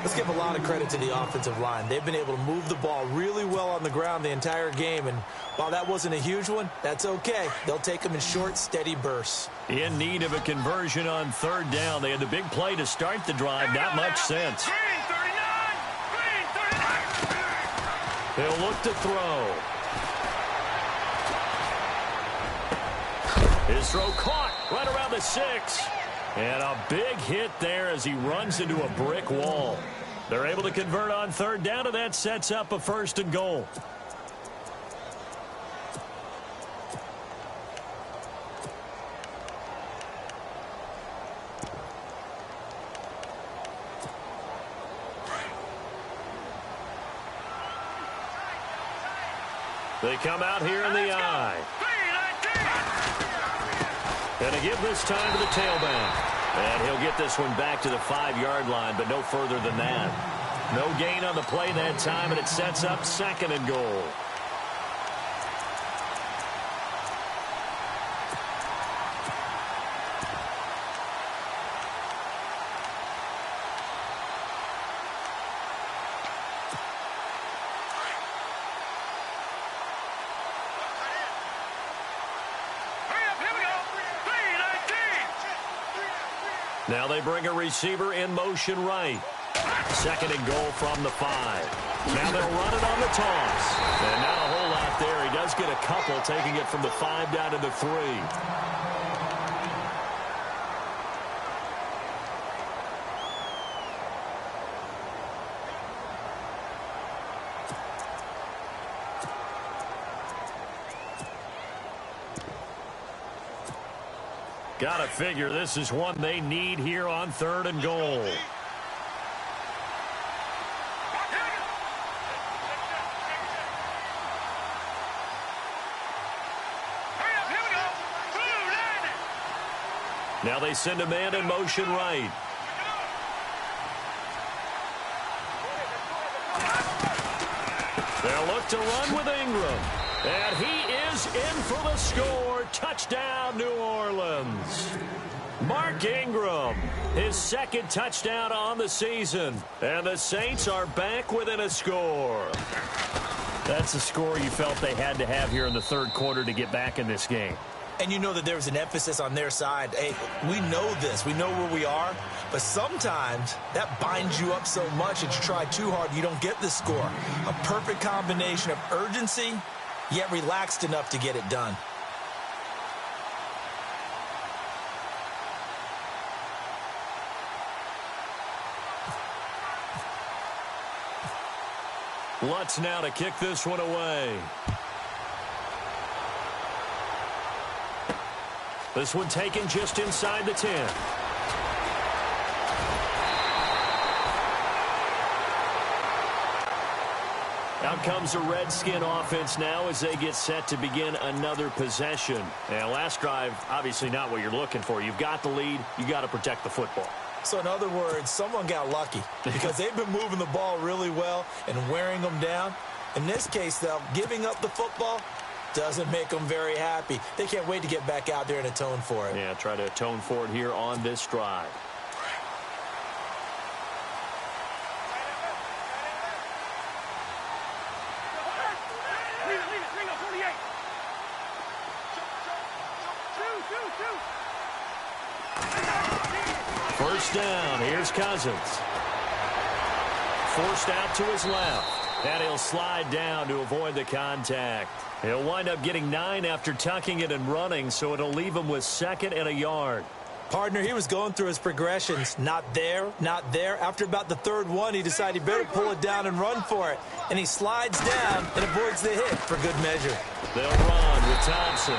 Let's give a lot of credit to the offensive line. They've been able to move the ball really well on the ground the entire game. And while that wasn't a huge one, that's okay. They'll take them in short, steady bursts. In need of a conversion on 3rd down. They had the big play to start the drive. Not much sense. Green 39! Green 39! They'll look to throw. His throw caught right around the 6. And a big hit there as he runs into a brick wall. They're able to convert on 3rd down, and that sets up a 1st and goal. They come out here in the I. And to give this time to the tailback. And he'll get this one back to the 5-yard line, but no further than that. No gain on the play that time, and it sets up 2nd and goal. Now they bring a receiver in motion right. 2nd and goal from the 5. Now they'll run it on the toss. And not a whole lot there. He does get a couple, taking it from the 5 down to the 3. Gotta figure this is one they need here on 3rd and goal. Now they send a man in motion right. They'll look to run with Ingram. And he is in for the score. Touchdown, New Orleans. Mark Ingram, his 2nd touchdown on the season. And the Saints are back within a score. That's a score you felt they had to have here in the 3rd quarter to get back in this game. And you know that there was an emphasis on their side. Hey, we know this. We know where we are. But sometimes that binds you up so much that you try too hard, you don't get the score. A perfect combination of urgency, yet relaxed enough to get it done. Lutz now to kick this one away. This one taken just inside the 10. Out comes the Redskin offense now as they get set to begin another possession. And last drive, obviously not what you're looking for. You've got the lead. You got to protect the football. So in other words, someone got lucky because they've been moving the ball really well and wearing them down. In this case, though, giving up the football doesn't make them very happy. They can't wait to get back out there and atone for it. Yeah, try to atone for it here on this drive. First down, here's Cousins. Forced out to his left. And he'll slide down to avoid the contact. He'll wind up getting 9 after tucking it and running, so it'll leave him with 2nd and a yard. Partner, he was going through his progressions. Not there, not there. After about the 3rd one, he decided he better pull it down and run for it. And he slides down and avoids the hit for good measure. They'll run with Thompson.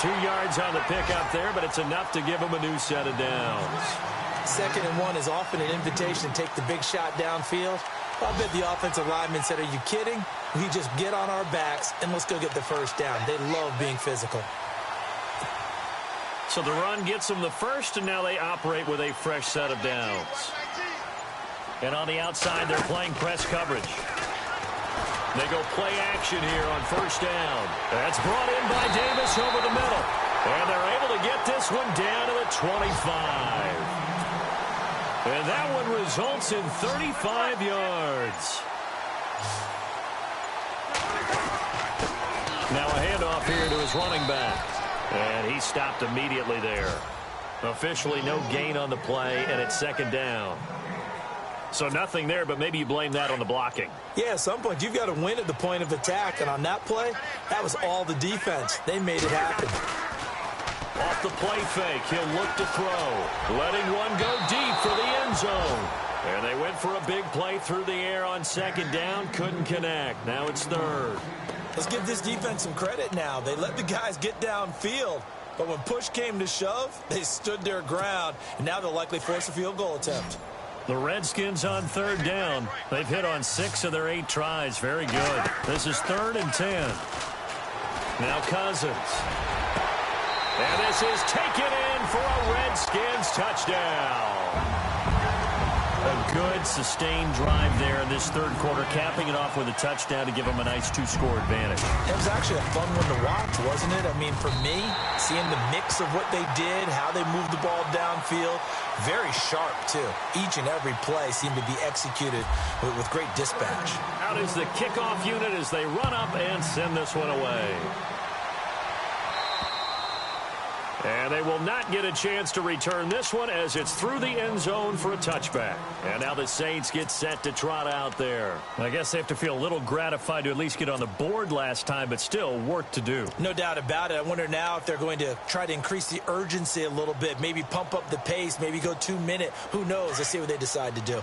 2 yards on the pickup there, but it's enough to give him a new set of downs. 2nd and 1 is often an invitation to take the big shot downfield. I bet the offensive lineman said, are you kidding? We just get on our backs and let's go get the first down. They love being physical. So the run gets them the first, and now they operate with a fresh set of downs. And on the outside, they're playing press coverage. They go play action here on first down. That's brought in by Davis over the middle. And they're able to get this one down to the 25. And that one results in 35 yards. Now a handoff here to his running back. And he stopped immediately there. Officially no gain on the play, and it's 2nd down. So nothing there, but maybe you blame that on the blocking. Yeah, at some point you've got to win at the point of attack. And on that play, that was all the defense. They made it happen. Off the play fake, he'll look to throw. Letting one go deep for the end zone. And they went for a big play through the air on 2nd down. Couldn't connect. Now it's 3rd. Let's give this defense some credit now. They let the guys get downfield. But when push came to shove, they stood their ground. And now they'll likely force a field goal attempt. The Redskins on third down. They've hit on 6 of their 8 tries. Very good. This is 3rd and 10. Now Cousins. And this is taken in for a Redskins touchdown. A good, sustained drive there in this third quarter, capping it off with a touchdown to give them a nice 2-score advantage. It was actually a fun one to watch, wasn't it? I mean, for me, seeing the mix of what they did, how they moved the ball downfield, very sharp, too. Each and every play seemed to be executed with great dispatch. Out is the kickoff unit as they run up and send this one away. And they will not get a chance to return this one as it's through the end zone for a touchback. And now the Saints get set to trot out there. I guess they have to feel a little gratified to at least get on the board last time, but still work to do. No doubt about it. I wonder now if they're going to try to increase the urgency a little bit, maybe pump up the pace, maybe go 2-minute. Who knows? Let's see what they decide to do.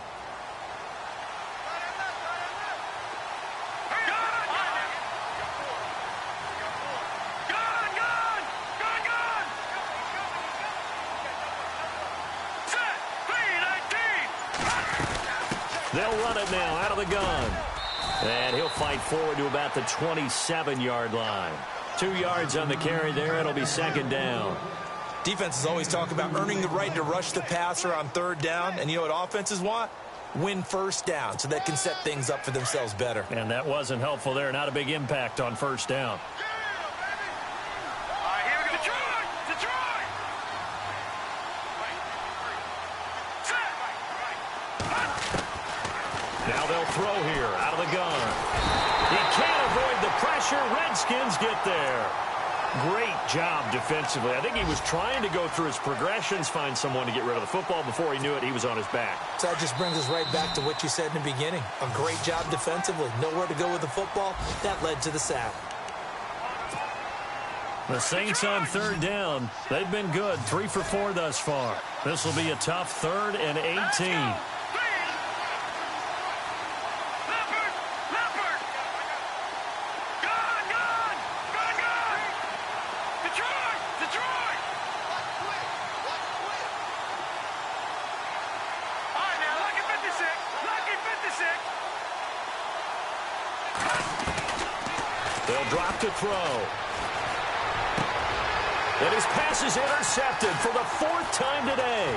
They'll run it now out of the gun. And he'll fight forward to about the 27-yard line. 2 yards on the carry there. It'll be 2nd down. Defenses always talk about earning the right to rush the passer on 3rd down. And you know what offenses want? Win 1st down so they can set things up for themselves better. And that wasn't helpful there. Not a big impact on 1st down. Now they'll throw here out of the gun. He can't avoid the pressure. Redskins get there. Great job defensively. I think he was trying to go through his progressions, find someone to get rid of the football. Before he knew it, he was on his back. So that just brings us right back to what you said in the beginning. A great job defensively. Nowhere to go with the football. That led to the sack. The Saints on 3rd down. They've been good. 3 for 4 thus far. This will be a tough 3rd and 18. They'll drop to throw. And his pass is intercepted for the 4th time today.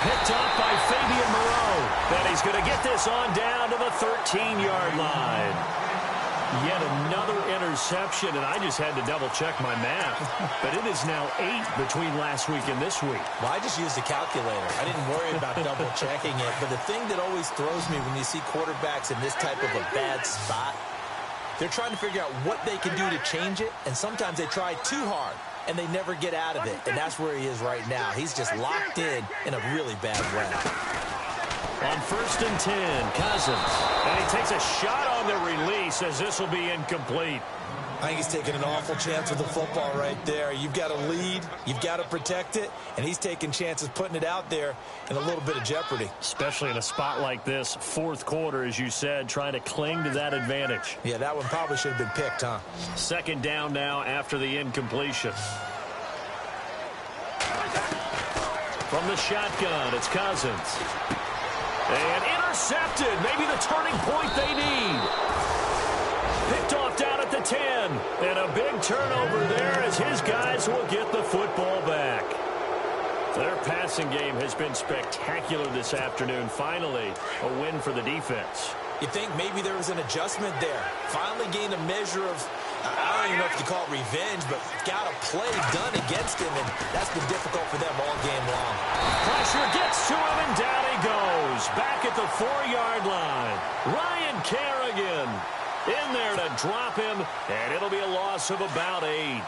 Picked off by Fabian Moreau. And he's going to get this on down to the 13-yard line. Yet another interception, and I just had to double-check my math. But it is now 8 between last week and this week. Well, I just used a calculator. I didn't worry about double-checking it. But the thing that always throws me when you see quarterbacks in this type of a bad spot, they're trying to figure out what they can do to change it, and sometimes they try too hard, and they never get out of it. And that's where he is right now. He's just locked in a really bad way. On 1st and 10, Cousins. And he takes a shot on the release as this will be incomplete. I think he's taking an awful chance with the football right there. You've got to lead, you've got to protect it, and he's taking chances putting it out there in a little bit of jeopardy. Especially in a spot like this, 4th quarter, as you said, trying to cling to that advantage. Yeah, that one probably should have been picked, huh? 2nd down now after the incompletion. From the shotgun, it's Cousins. And intercepted, maybe the turning point they need. Picked off down at the 10. And a big turnover there as his guys will get the football back. Their passing game has been spectacular this afternoon. Finally, a win for the defense. You think maybe there was an adjustment there. Finally gained a measure of, I don't even know if you call it revenge, but got a play done against him, and that's been difficult for them all game long. Pressure gets to him, and down he goes. Back at the 4-yard line. Ryan Kerrigan in there to drop him, and it'll be a loss of about 8.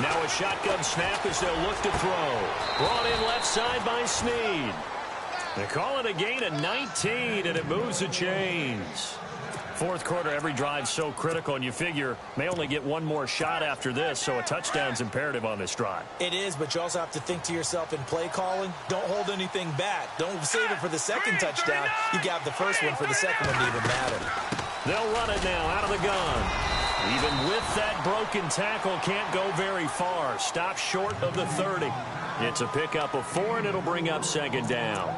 Now a shotgun snap as they'll look to throw. Brought in left side by Snead. They call it a gain of 19, and it moves the chains. 4th quarter, every drive so critical, and you figure may only get one more shot after this, so a touchdown's imperative on this drive. It is, but you also have to think to yourself in play calling, don't hold anything back. Don't save it for the 2nd touchdown. You got the first one for the 2nd one to even matter. They'll run it now out of the gun. Even with that broken tackle, can't go very far. Stop short of the 30. It's a pickup of 4, and it'll bring up second down.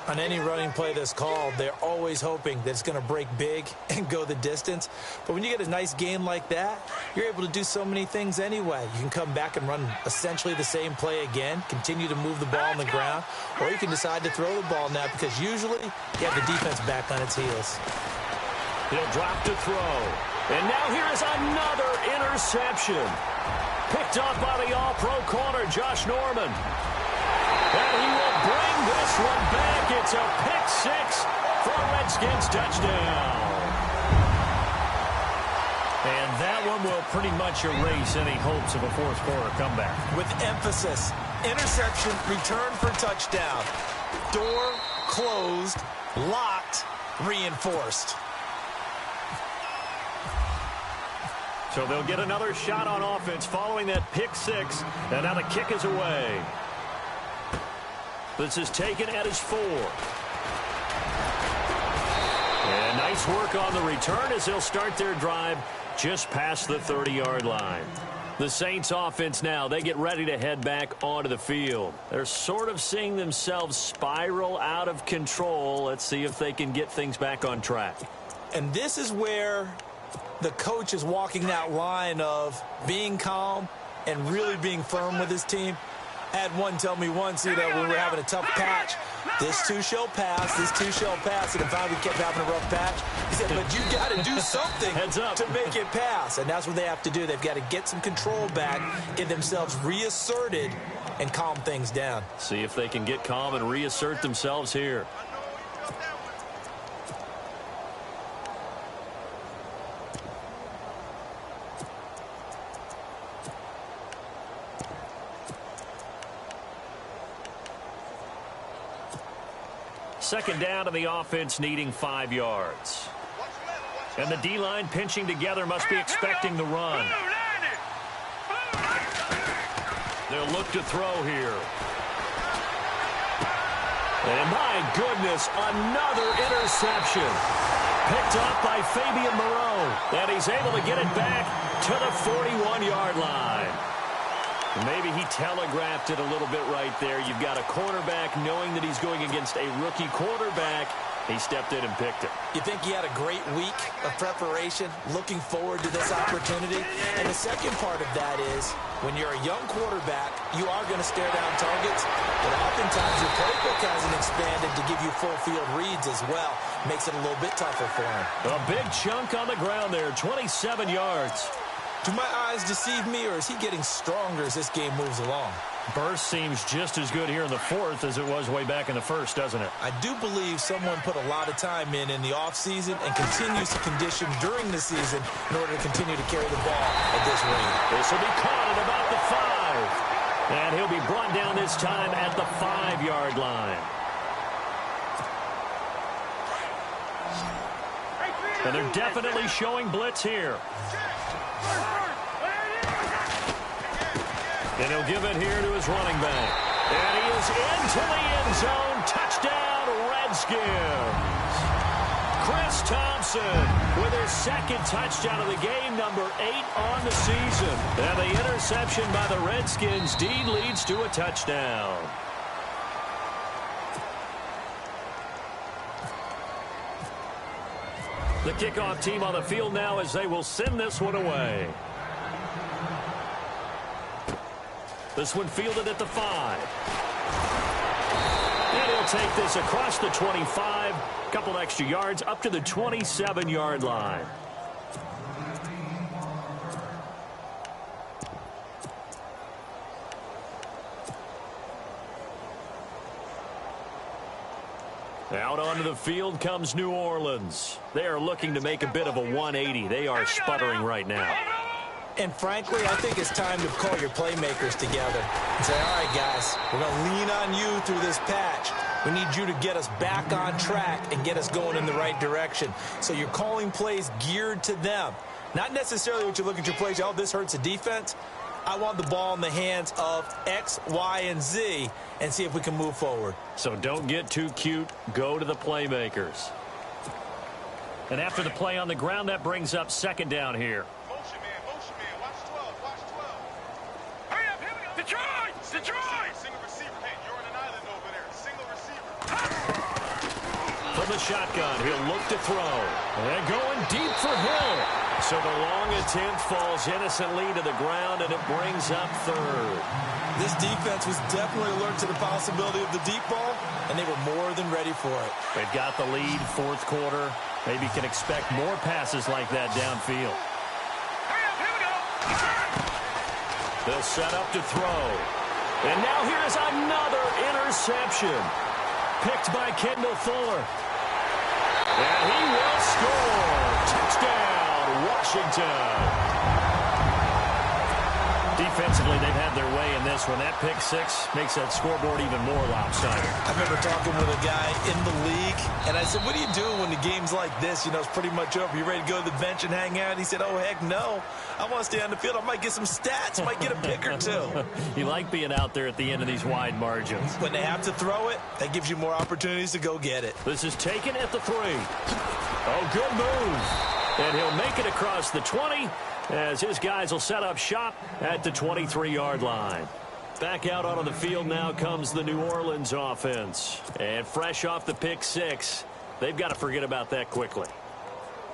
On any running play that's called, they're always hoping that it's going to break big and go the distance. But when you get a nice game like that, you're able to do so many things anyway. You can come back and run essentially the same play again, continue to move the ball on the ground, or you can decide to throw the ball now because usually you have the defense back on its heels. He'll drop to throw. And now here is another interception. Picked up by the all-pro corner, Josh Norman. And he will bring this one back. It's a pick-6 for a Redskins touchdown. And that one will pretty much erase any hopes of a fourth-quarter comeback. With emphasis, interception, return for touchdown. Door closed, locked, reinforced. So they'll get another shot on offense following that pick-6. And now the kick is away. This is taken at his 4. And nice work on the return as they'll start their drive just past the 30-yard line. The Saints offense now, they get ready to head back onto the field. They're sort of seeing themselves spiral out of control. Let's see if they can get things back on track. And this is where the coach is walking that line of being calm and really being firm with his team. I had one tell me once, when we were having a tough patch, this too shall pass, this too shall pass, and if we kept having a rough patch, he said, but you got to do something to make it pass, and that's what they have to do. They've got to get some control back, get themselves reasserted, and calm things down. See if they can get calm and reassert themselves here. Second down, and the offense needing 5 yards. And the D-line pinching together must be expecting the run. They'll look to throw here. And my goodness, another interception. Picked up by Fabian Moreau. And he's able to get it back to the 41-yard line. Maybe he telegraphed it a little bit right there. You've got a cornerback knowing that he's going against a rookie quarterback. He stepped in and picked it. You think he had a great week of preparation, looking forward to this opportunity? And the second part of that is, when you're a young quarterback, you are going to stare down targets, but oftentimes your playbook hasn't expanded to give you full field reads as well. Makes it a little bit tougher for him. A big chunk on the ground there, 27 yards. Do my eyes deceive me, or is he getting stronger as this game moves along? Burst seems just as good here in the fourth as it was way back in the first, doesn't it? I do believe someone put a lot of time in the offseason and continues to condition during the season in order to continue to carry the ball at this rate. This will be caught at about the 5. And he'll be brought down this time at the 5-yard line. And they're definitely showing blitz here. And he'll give it here to his running back. And he is into the end zone. Touchdown, Redskins. Chris Thompson with his second touchdown of the game, number 8 on the season. And the interception by the Redskins indeed leads to a touchdown. The kickoff team on the field now as they will send this one away. This one fielded at the 5. And he'll take this across the 25. A couple extra yards up to the 27-yard line. Out onto the field comes New Orleans. They are looking to make a bit of a 180. They are sputtering right now. And frankly, I think it's time to call your playmakers together and say, all right, guys, we're going to lean on you through this patch. We need you to get us back on track and get us going in the right direction. So you're calling plays geared to them. Not necessarily what you look at your plays, oh, this hurts the defense. I want the ball in the hands of X, Y, and Z and see if we can move forward. So don't get too cute. Go to the playmakers. And after the play on the ground, that brings up second down here. From the shotgun, he'll look to throw. And going deep for Hill. So the long attempt falls innocently to the ground, and it brings up third. This defense was definitely alert to the possibility of the deep ball, and they were more than ready for it. They've got the lead, fourth quarter. Maybe can expect more passes like that downfield. They'll set up to throw. And now here's another interception. Picked by Kendall Fuller. And he will score. Touchdown, Washington. Defensively, they've had their way in this one. That pick six makes that scoreboard even more lopsided. I remember talking with a guy in the league, and I said, what are you doing when the game's like this? You know, it's pretty much over. You ready to go to the bench and hang out? He said, oh, heck no. I want to stay on the field. I might get some stats. Might get a pick or two. You like being out there at the end of these wide margins. When they have to throw it, that gives you more opportunities to go get it. This is taken at the 3. Oh, good move. And he'll make it across the 20 as his guys will set up shop at the 23-yard line. Back out onto the field now comes the New Orleans offense. And fresh off the pick six, they've got to forget about that quickly.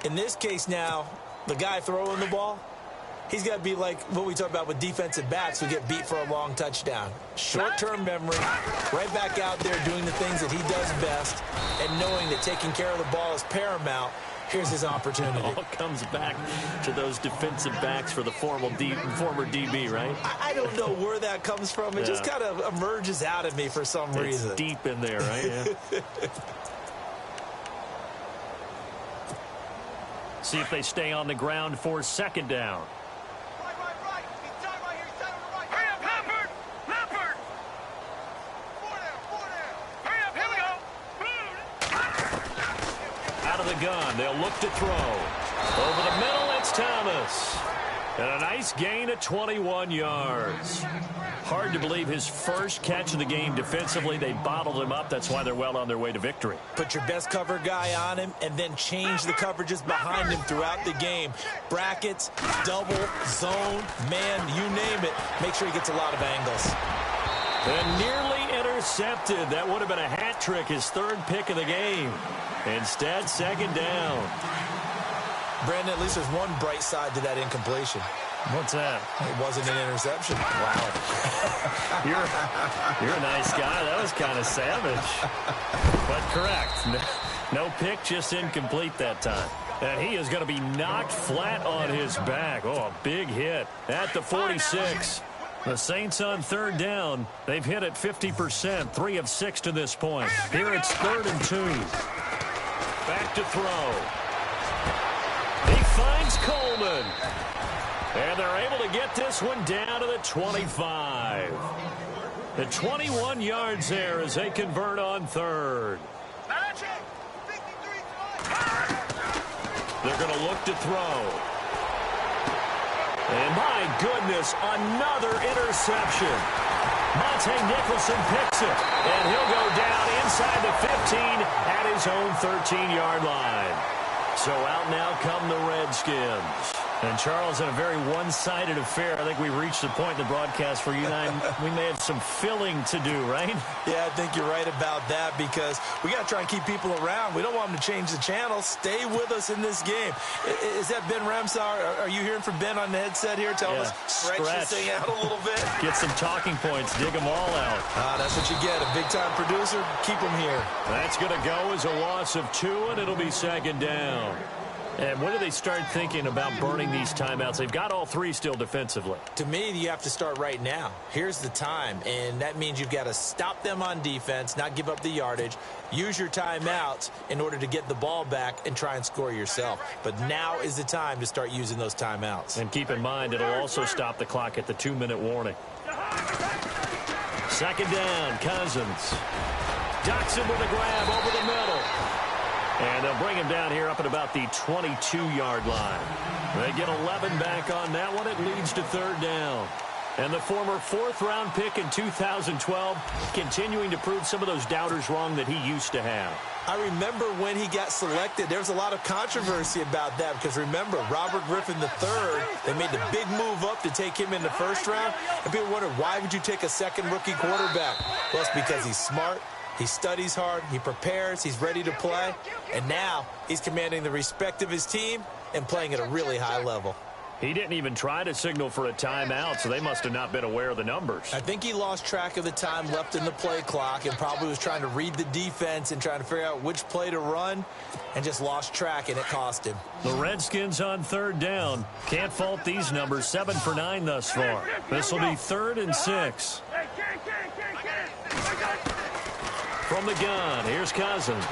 In this case now, the guy throwing the ball, he's got to be like what we talk about with defensive backs who get beat for a long touchdown. Short-term memory, right back out there doing the things that he does best, and knowing that taking care of the ball is paramount. Here's his opportunity. It all comes back to those defensive backs for the former DB, right? I don't know where that comes from. It just kind of emerges out of me for some reason. It's deep in there, right? Yeah. See if they stay on the ground for second down. Right. He's down right here. He's down on the right. Hurry up, Leopard! Leopard! 4 down. Hurry up, here we go. Out of the gun, they'll look to throw. Over the middle, it's Thomas. And a nice gain of 21 yards. Hard to believe his first catch of the game defensively. They bottled him up. That's why they're well on their way to victory. Put your best cover guy on him and then change the coverages behind him throughout the game. Brackets, double, zone, man, you name it. Make sure he gets a lot of angles. And nearly intercepted. That would have been a hat trick, his third pick of the game. Instead, second down. Brandon, at least there's one bright side to that incompletion. What's that? It wasn't an interception. Wow. You're a nice guy. That was kind of savage. But correct. No pick, just incomplete that time. And he is going to be knocked flat on his back. Oh, a big hit at the 46. The Saints on third down. They've hit it 50%, 3 of 6 to this point. Here it's 3rd and 2. Back to throw. He finds Coleman. And they're able to get this one down to the 25. The 21 yards there as they convert on third. They're going to look to throw. And my goodness, another interception. Monte Nicholson picks it. And he'll go down inside the 15 at his own 13-yard line. So out now come the Redskins. And, Charles, in a very one-sided affair, I think we reached the point in the broadcast where you and I, we may have some filling to do, right? Yeah, I think you're right about that because we got to try and keep people around. We don't want them to change the channel. Stay with us in this game. Is that Ben Ramsar? Are you hearing from Ben on the headset here? Tell us, stretch this thing out a little bit. Get some talking points. Dig them all out. That's what you get. A big-time producer. Keep them here. That's going to go as a loss of 2, and it'll be second down. And when do they start thinking about burning these timeouts? They've got all 3 still defensively. To me, you have to start right now. Here's the time, and that means you've got to stop them on defense, not give up the yardage, use your timeouts in order to get the ball back and try and score yourself. But now is the time to start using those timeouts. And keep in mind, it'll also stop the clock at the 2-minute warning. Second down, Cousins. Ducks him with a grab over the middle. And they'll bring him down here up at about the 22-yard line. They get 11 back on that one. It leads to third down. And the former 4th-round pick in 2012 continuing to prove some of those doubters wrong that he used to have. I remember when he got selected, there was a lot of controversy about that because remember, Robert Griffin III, they made the big move up to take him in the first round. And people wondered, why would you take a second rookie quarterback? Well, it's because he's smart. He studies hard, he prepares, he's ready to play, and now he's commanding the respect of his team and playing at a really high level. He didn't even try to signal for a timeout, so they must have not been aware of the numbers. I think he lost track of the time left in the play clock and probably was trying to read the defense and trying to figure out which play to run and just lost track, and it cost him. The Redskins on 3rd down. Can't fault these numbers. 7 for 9 thus far. This will be 3rd and 6. From the gun, here's Cousins.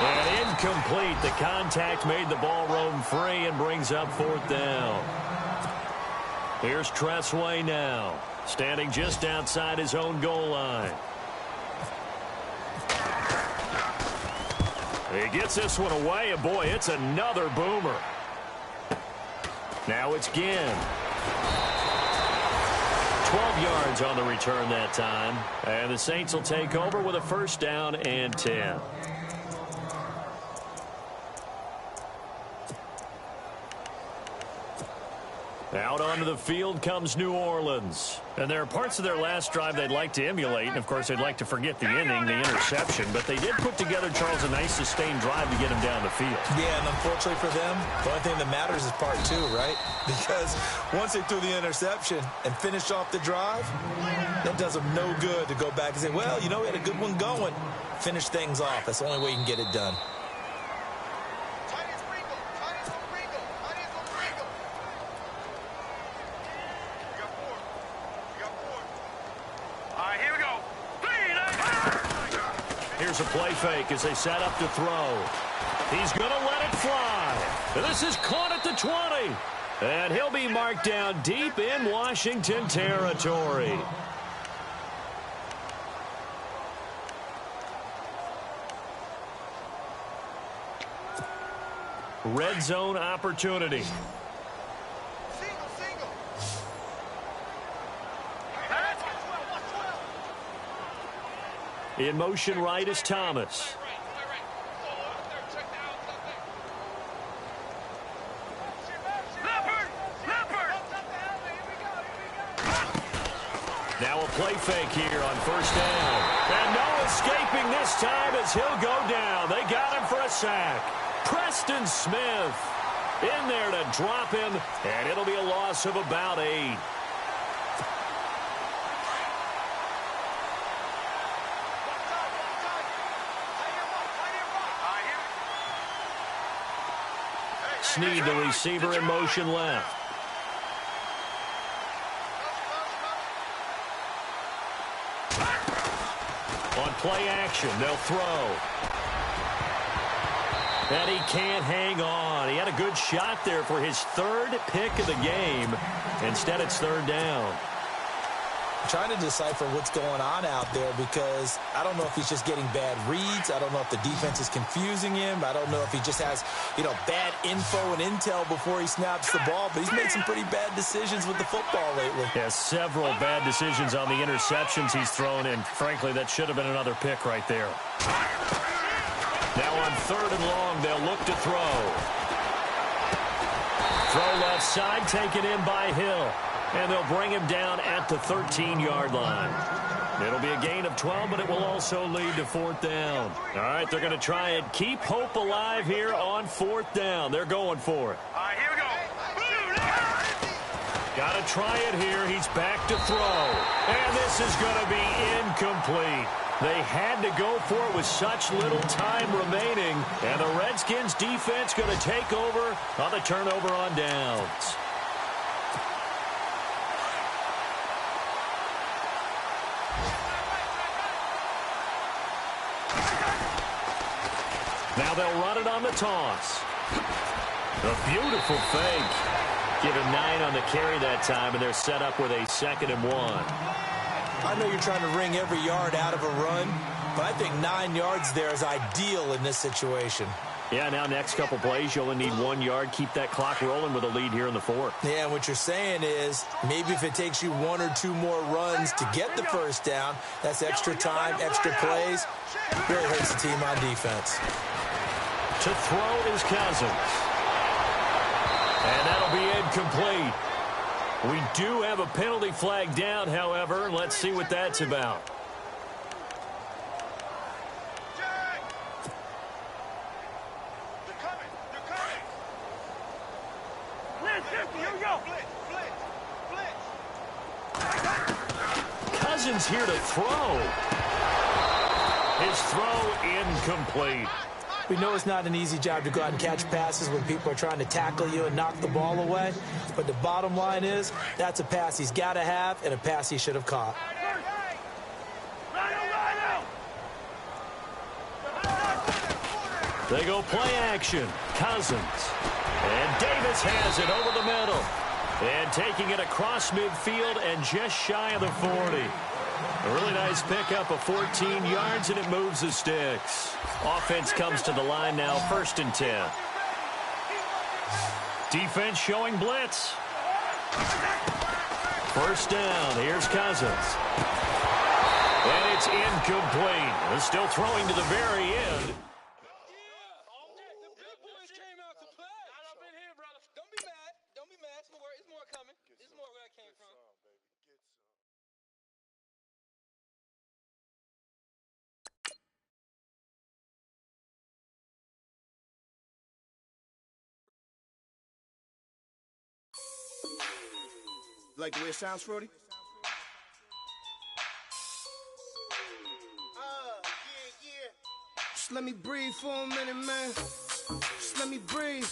And incomplete. The contact made the ball roam free and brings up 4th down. Here's Tressway now, standing just outside his own goal line. He gets this one away, and boy, it's another boomer. Now it's Ginn. 12 yards on the return that time. And the Saints will take over with a 1st down and 10. Out onto the field comes New Orleans. And there are parts of their last drive they'd like to emulate. And, of course, they'd like to forget the inning, the interception. But they did put together, Charles, a nice sustained drive to get him down the field. Yeah, and unfortunately for them, the only thing that matters is part 2, right? Because once they threw the interception and finished off the drive, that does them no good to go back and say, well, you know, we had a good one going. Finish things off. That's the only way you can get it done. Here's a play fake as they set up to throw. He's going to let it fly. This is caught at the 20. And he'll be marked down deep in Washington territory. Red zone opportunity. In motion right is Thomas. Now a play fake here on 1st down. And no escaping this time as he'll go down. They got him for a sack. Preston Smith in there to drop him, and it'll be a loss of about 8. Snead, the receiver, in motion left. On play action, they'll throw. And he can't hang on. He had a good shot there for his 3rd pick of the game. Instead, it's 3rd down. I'm trying to decipher what's going on out there because I don't know if he's just getting bad reads. I don't know if the defense is confusing him. I don't know if he just has, bad info and intel before he snaps the ball. But he's made some pretty bad decisions with the football lately. Yeah, several bad decisions on the interceptions he's thrown, and frankly, that should have been another pick right there. Now on 3rd and long, they'll look to throw. Throw left side, taken in by Hill. And they'll bring him down at the 13-yard line. It'll be a gain of 12, but it will also lead to 4th down. All right, they're going to try and keep hope alive here on 4th down. They're going for it. All right, here we go. Got to try it here. He's back to throw. And this is going to be incomplete. They had to go for it with such little time remaining. And the Redskins defense going to take over on the turnover on downs. Now they'll run it on the toss. A beautiful fake. Give him 9 on the carry that time, and they're set up with a 2nd and 1. I know you're trying to wring every yard out of a run, but I think 9 yards there is ideal in this situation. Yeah, now next couple plays, you only need 1 yard. Keep that clock rolling with a lead here in the 4th. Yeah, and what you're saying is maybe if it takes you 1 or 2 more runs to get the 1st down, that's extra time, extra plays. Really hurts the team on defense. To throw is Cousins. And that'll be incomplete. We do have a penalty flag down, however. Let's see what that's about. They're coming. Here we go. Blitz. Cousins here to throw. His throw incomplete. We know it's not an easy job to go out and catch passes when people are trying to tackle you and knock the ball away. But the bottom line is, that's a pass he's got to have and a pass he should have caught. They go play action. Cousins. And Davis has it over the middle. And taking it across midfield and just shy of the 40. A really nice pickup of 14 yards, and it moves the sticks. Offense comes to the line now, 1st and 10. Defense showing blitz. 1st down. Here's Cousins. And it's incomplete. They're still throwing to the very end. Like the way it sounds, Frody? Just let me breathe for a minute, man. Just let me breathe.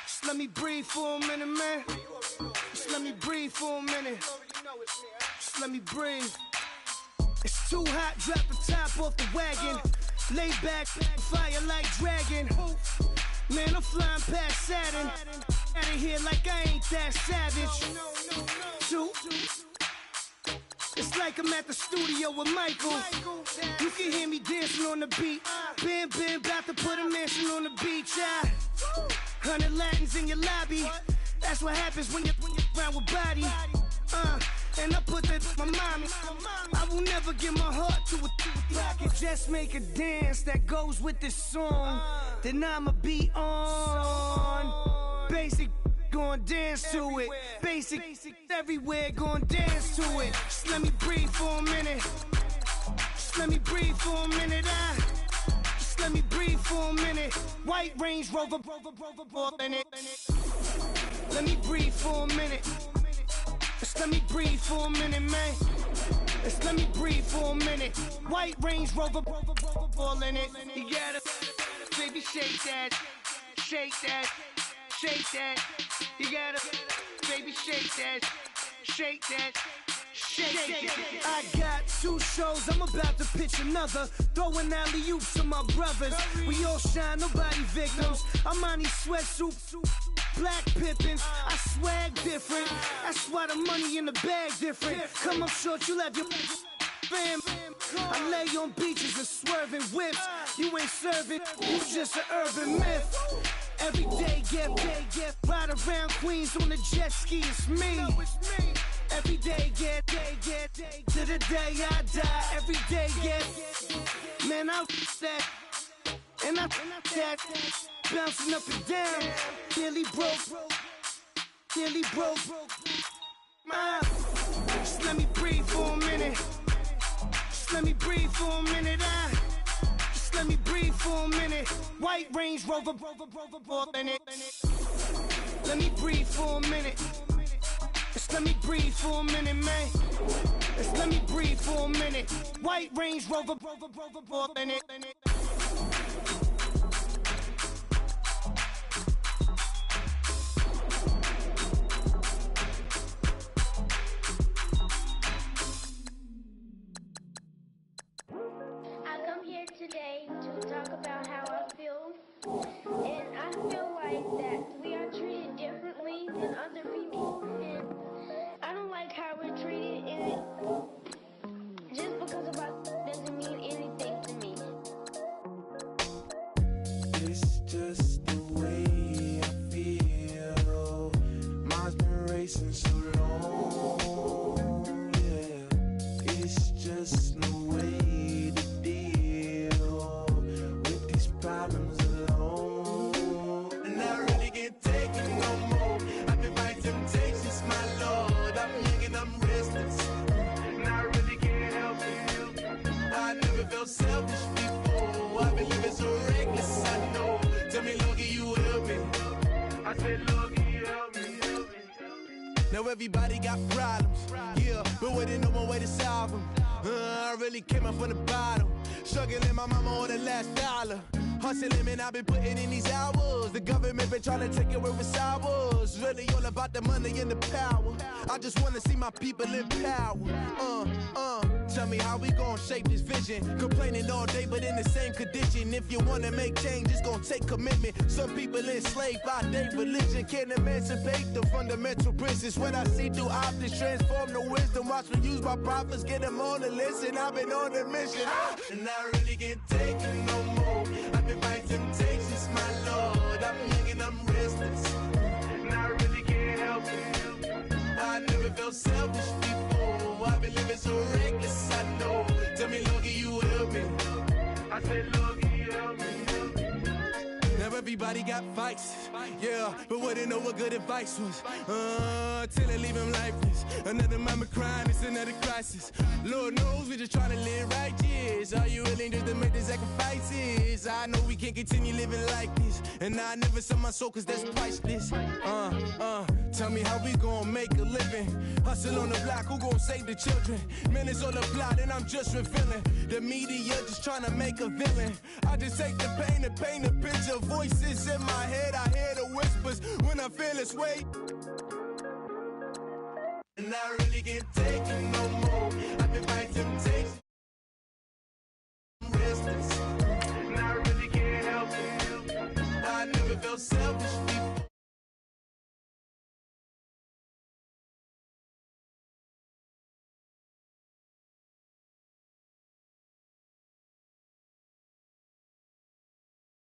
Just let me breathe for a minute, man. Just let me breathe for a minute. Just let me breathe. It's too hot, drop the top off the wagon. Lay back, fire like dragon. Man, I'm flying past Saturn. Out of here like I ain't that savage. Two. It's like I'm at the studio with Michael. You can hear me dancing on the beat. Bam, bam, about to put a mansion on the beach. 100 Latins in your lobby. That's what happens when you're around with body. And I put that in my mommy. I will never give my heart to a I can just make a dance that goes with this song. Then I'ma be on. Basic, gon' dance to it. Basic, everywhere, gon' dance to it. Just let me breathe for a minute. Just let me breathe for a minute. Just let me breathe for a minute. White Range Rover, in it. Let me breathe for a minute. Just let me breathe for a minute, man. Just let me breathe for a minute. White Range Rover, ball in it. You gotta, baby, shake that, shake that, shake that. You gotta, baby, shake that, shake that. Shake. I got 2 shows, I'm about to pitch another. Throwing alley-oops to my brothers. We all shine, nobody victims. I'm on these sweatsuits, black Pippins. I swag different. That's why the money in the bag different. Come up short, you have your fam. I lay on beaches and swerving whips. You ain't serving, you just an urban myth. Every day get ride around Queens on the jet ski, it's me. Every day get to the day I die. Every day get, man, I that and I that bouncing up and down. Nearly broke. Just let me breathe for a minute. Just let me breathe for a minute. Just let me breathe for a minute. White Range Rover, in it. Let me breathe for a minute. Just let me breathe for a minute, man. Just let me breathe for a minute. White Range Rover, in it. I come here today to talk about how I feel, and I feel like that we are treated differently than other people, and I don't like how we're treated, and just because of us doesn't mean anything to me. It's just the way I feel. Mine's been racing so long, yeah. It's just no way to deal with these problems alone. And I really can't take it no more. I've been fighting temptation. everybody got problems, yeah, but waiting no one way to solve them. I really came up from the bottom, struggling my mama on the last dollar. Hustling, man, I've been putting in these hours. The government been trying to take away what's ours. Really all about the money and the power. I just wanna see my people in power. Tell me how we gon' shape this vision. Complaining all day, but in the same condition. If you wanna make change, it's gon' take commitment. Some people enslaved by their religion. Can't emancipate the fundamental principles. When I see through optics, transform the wisdom. Watch me use my prophets, get them on the listen. I've been on a mission, and I really can't take it no more. I've been fighting temptations, my Lord. I'm young and I'm restless, and I really can't help it. I never felt selfish before. I've been living so reckless, I know. Tell me, Lord, can you help me? I said, Lord, can you help me? Now everybody got fights, yeah, but wouldn't know what good advice was. Till they leave him lifeless. Another mama crying, it's another crisis. Lord knows we just trying to live righteous. Are you willing just to make the sacrifices? I know we can't continue living like this, and I never sell my soul cause that's priceless. Tell me how we gon' make a living. Hustle on the block, who gon' save the children? Man, it's all a plot and I'm just revealing. The media just trying to make a villain. I just take the pain and paint a picture. Voices in my head, I hear the whispers when I feel this weight. And I really can't take it no more. I've been fighting temptation.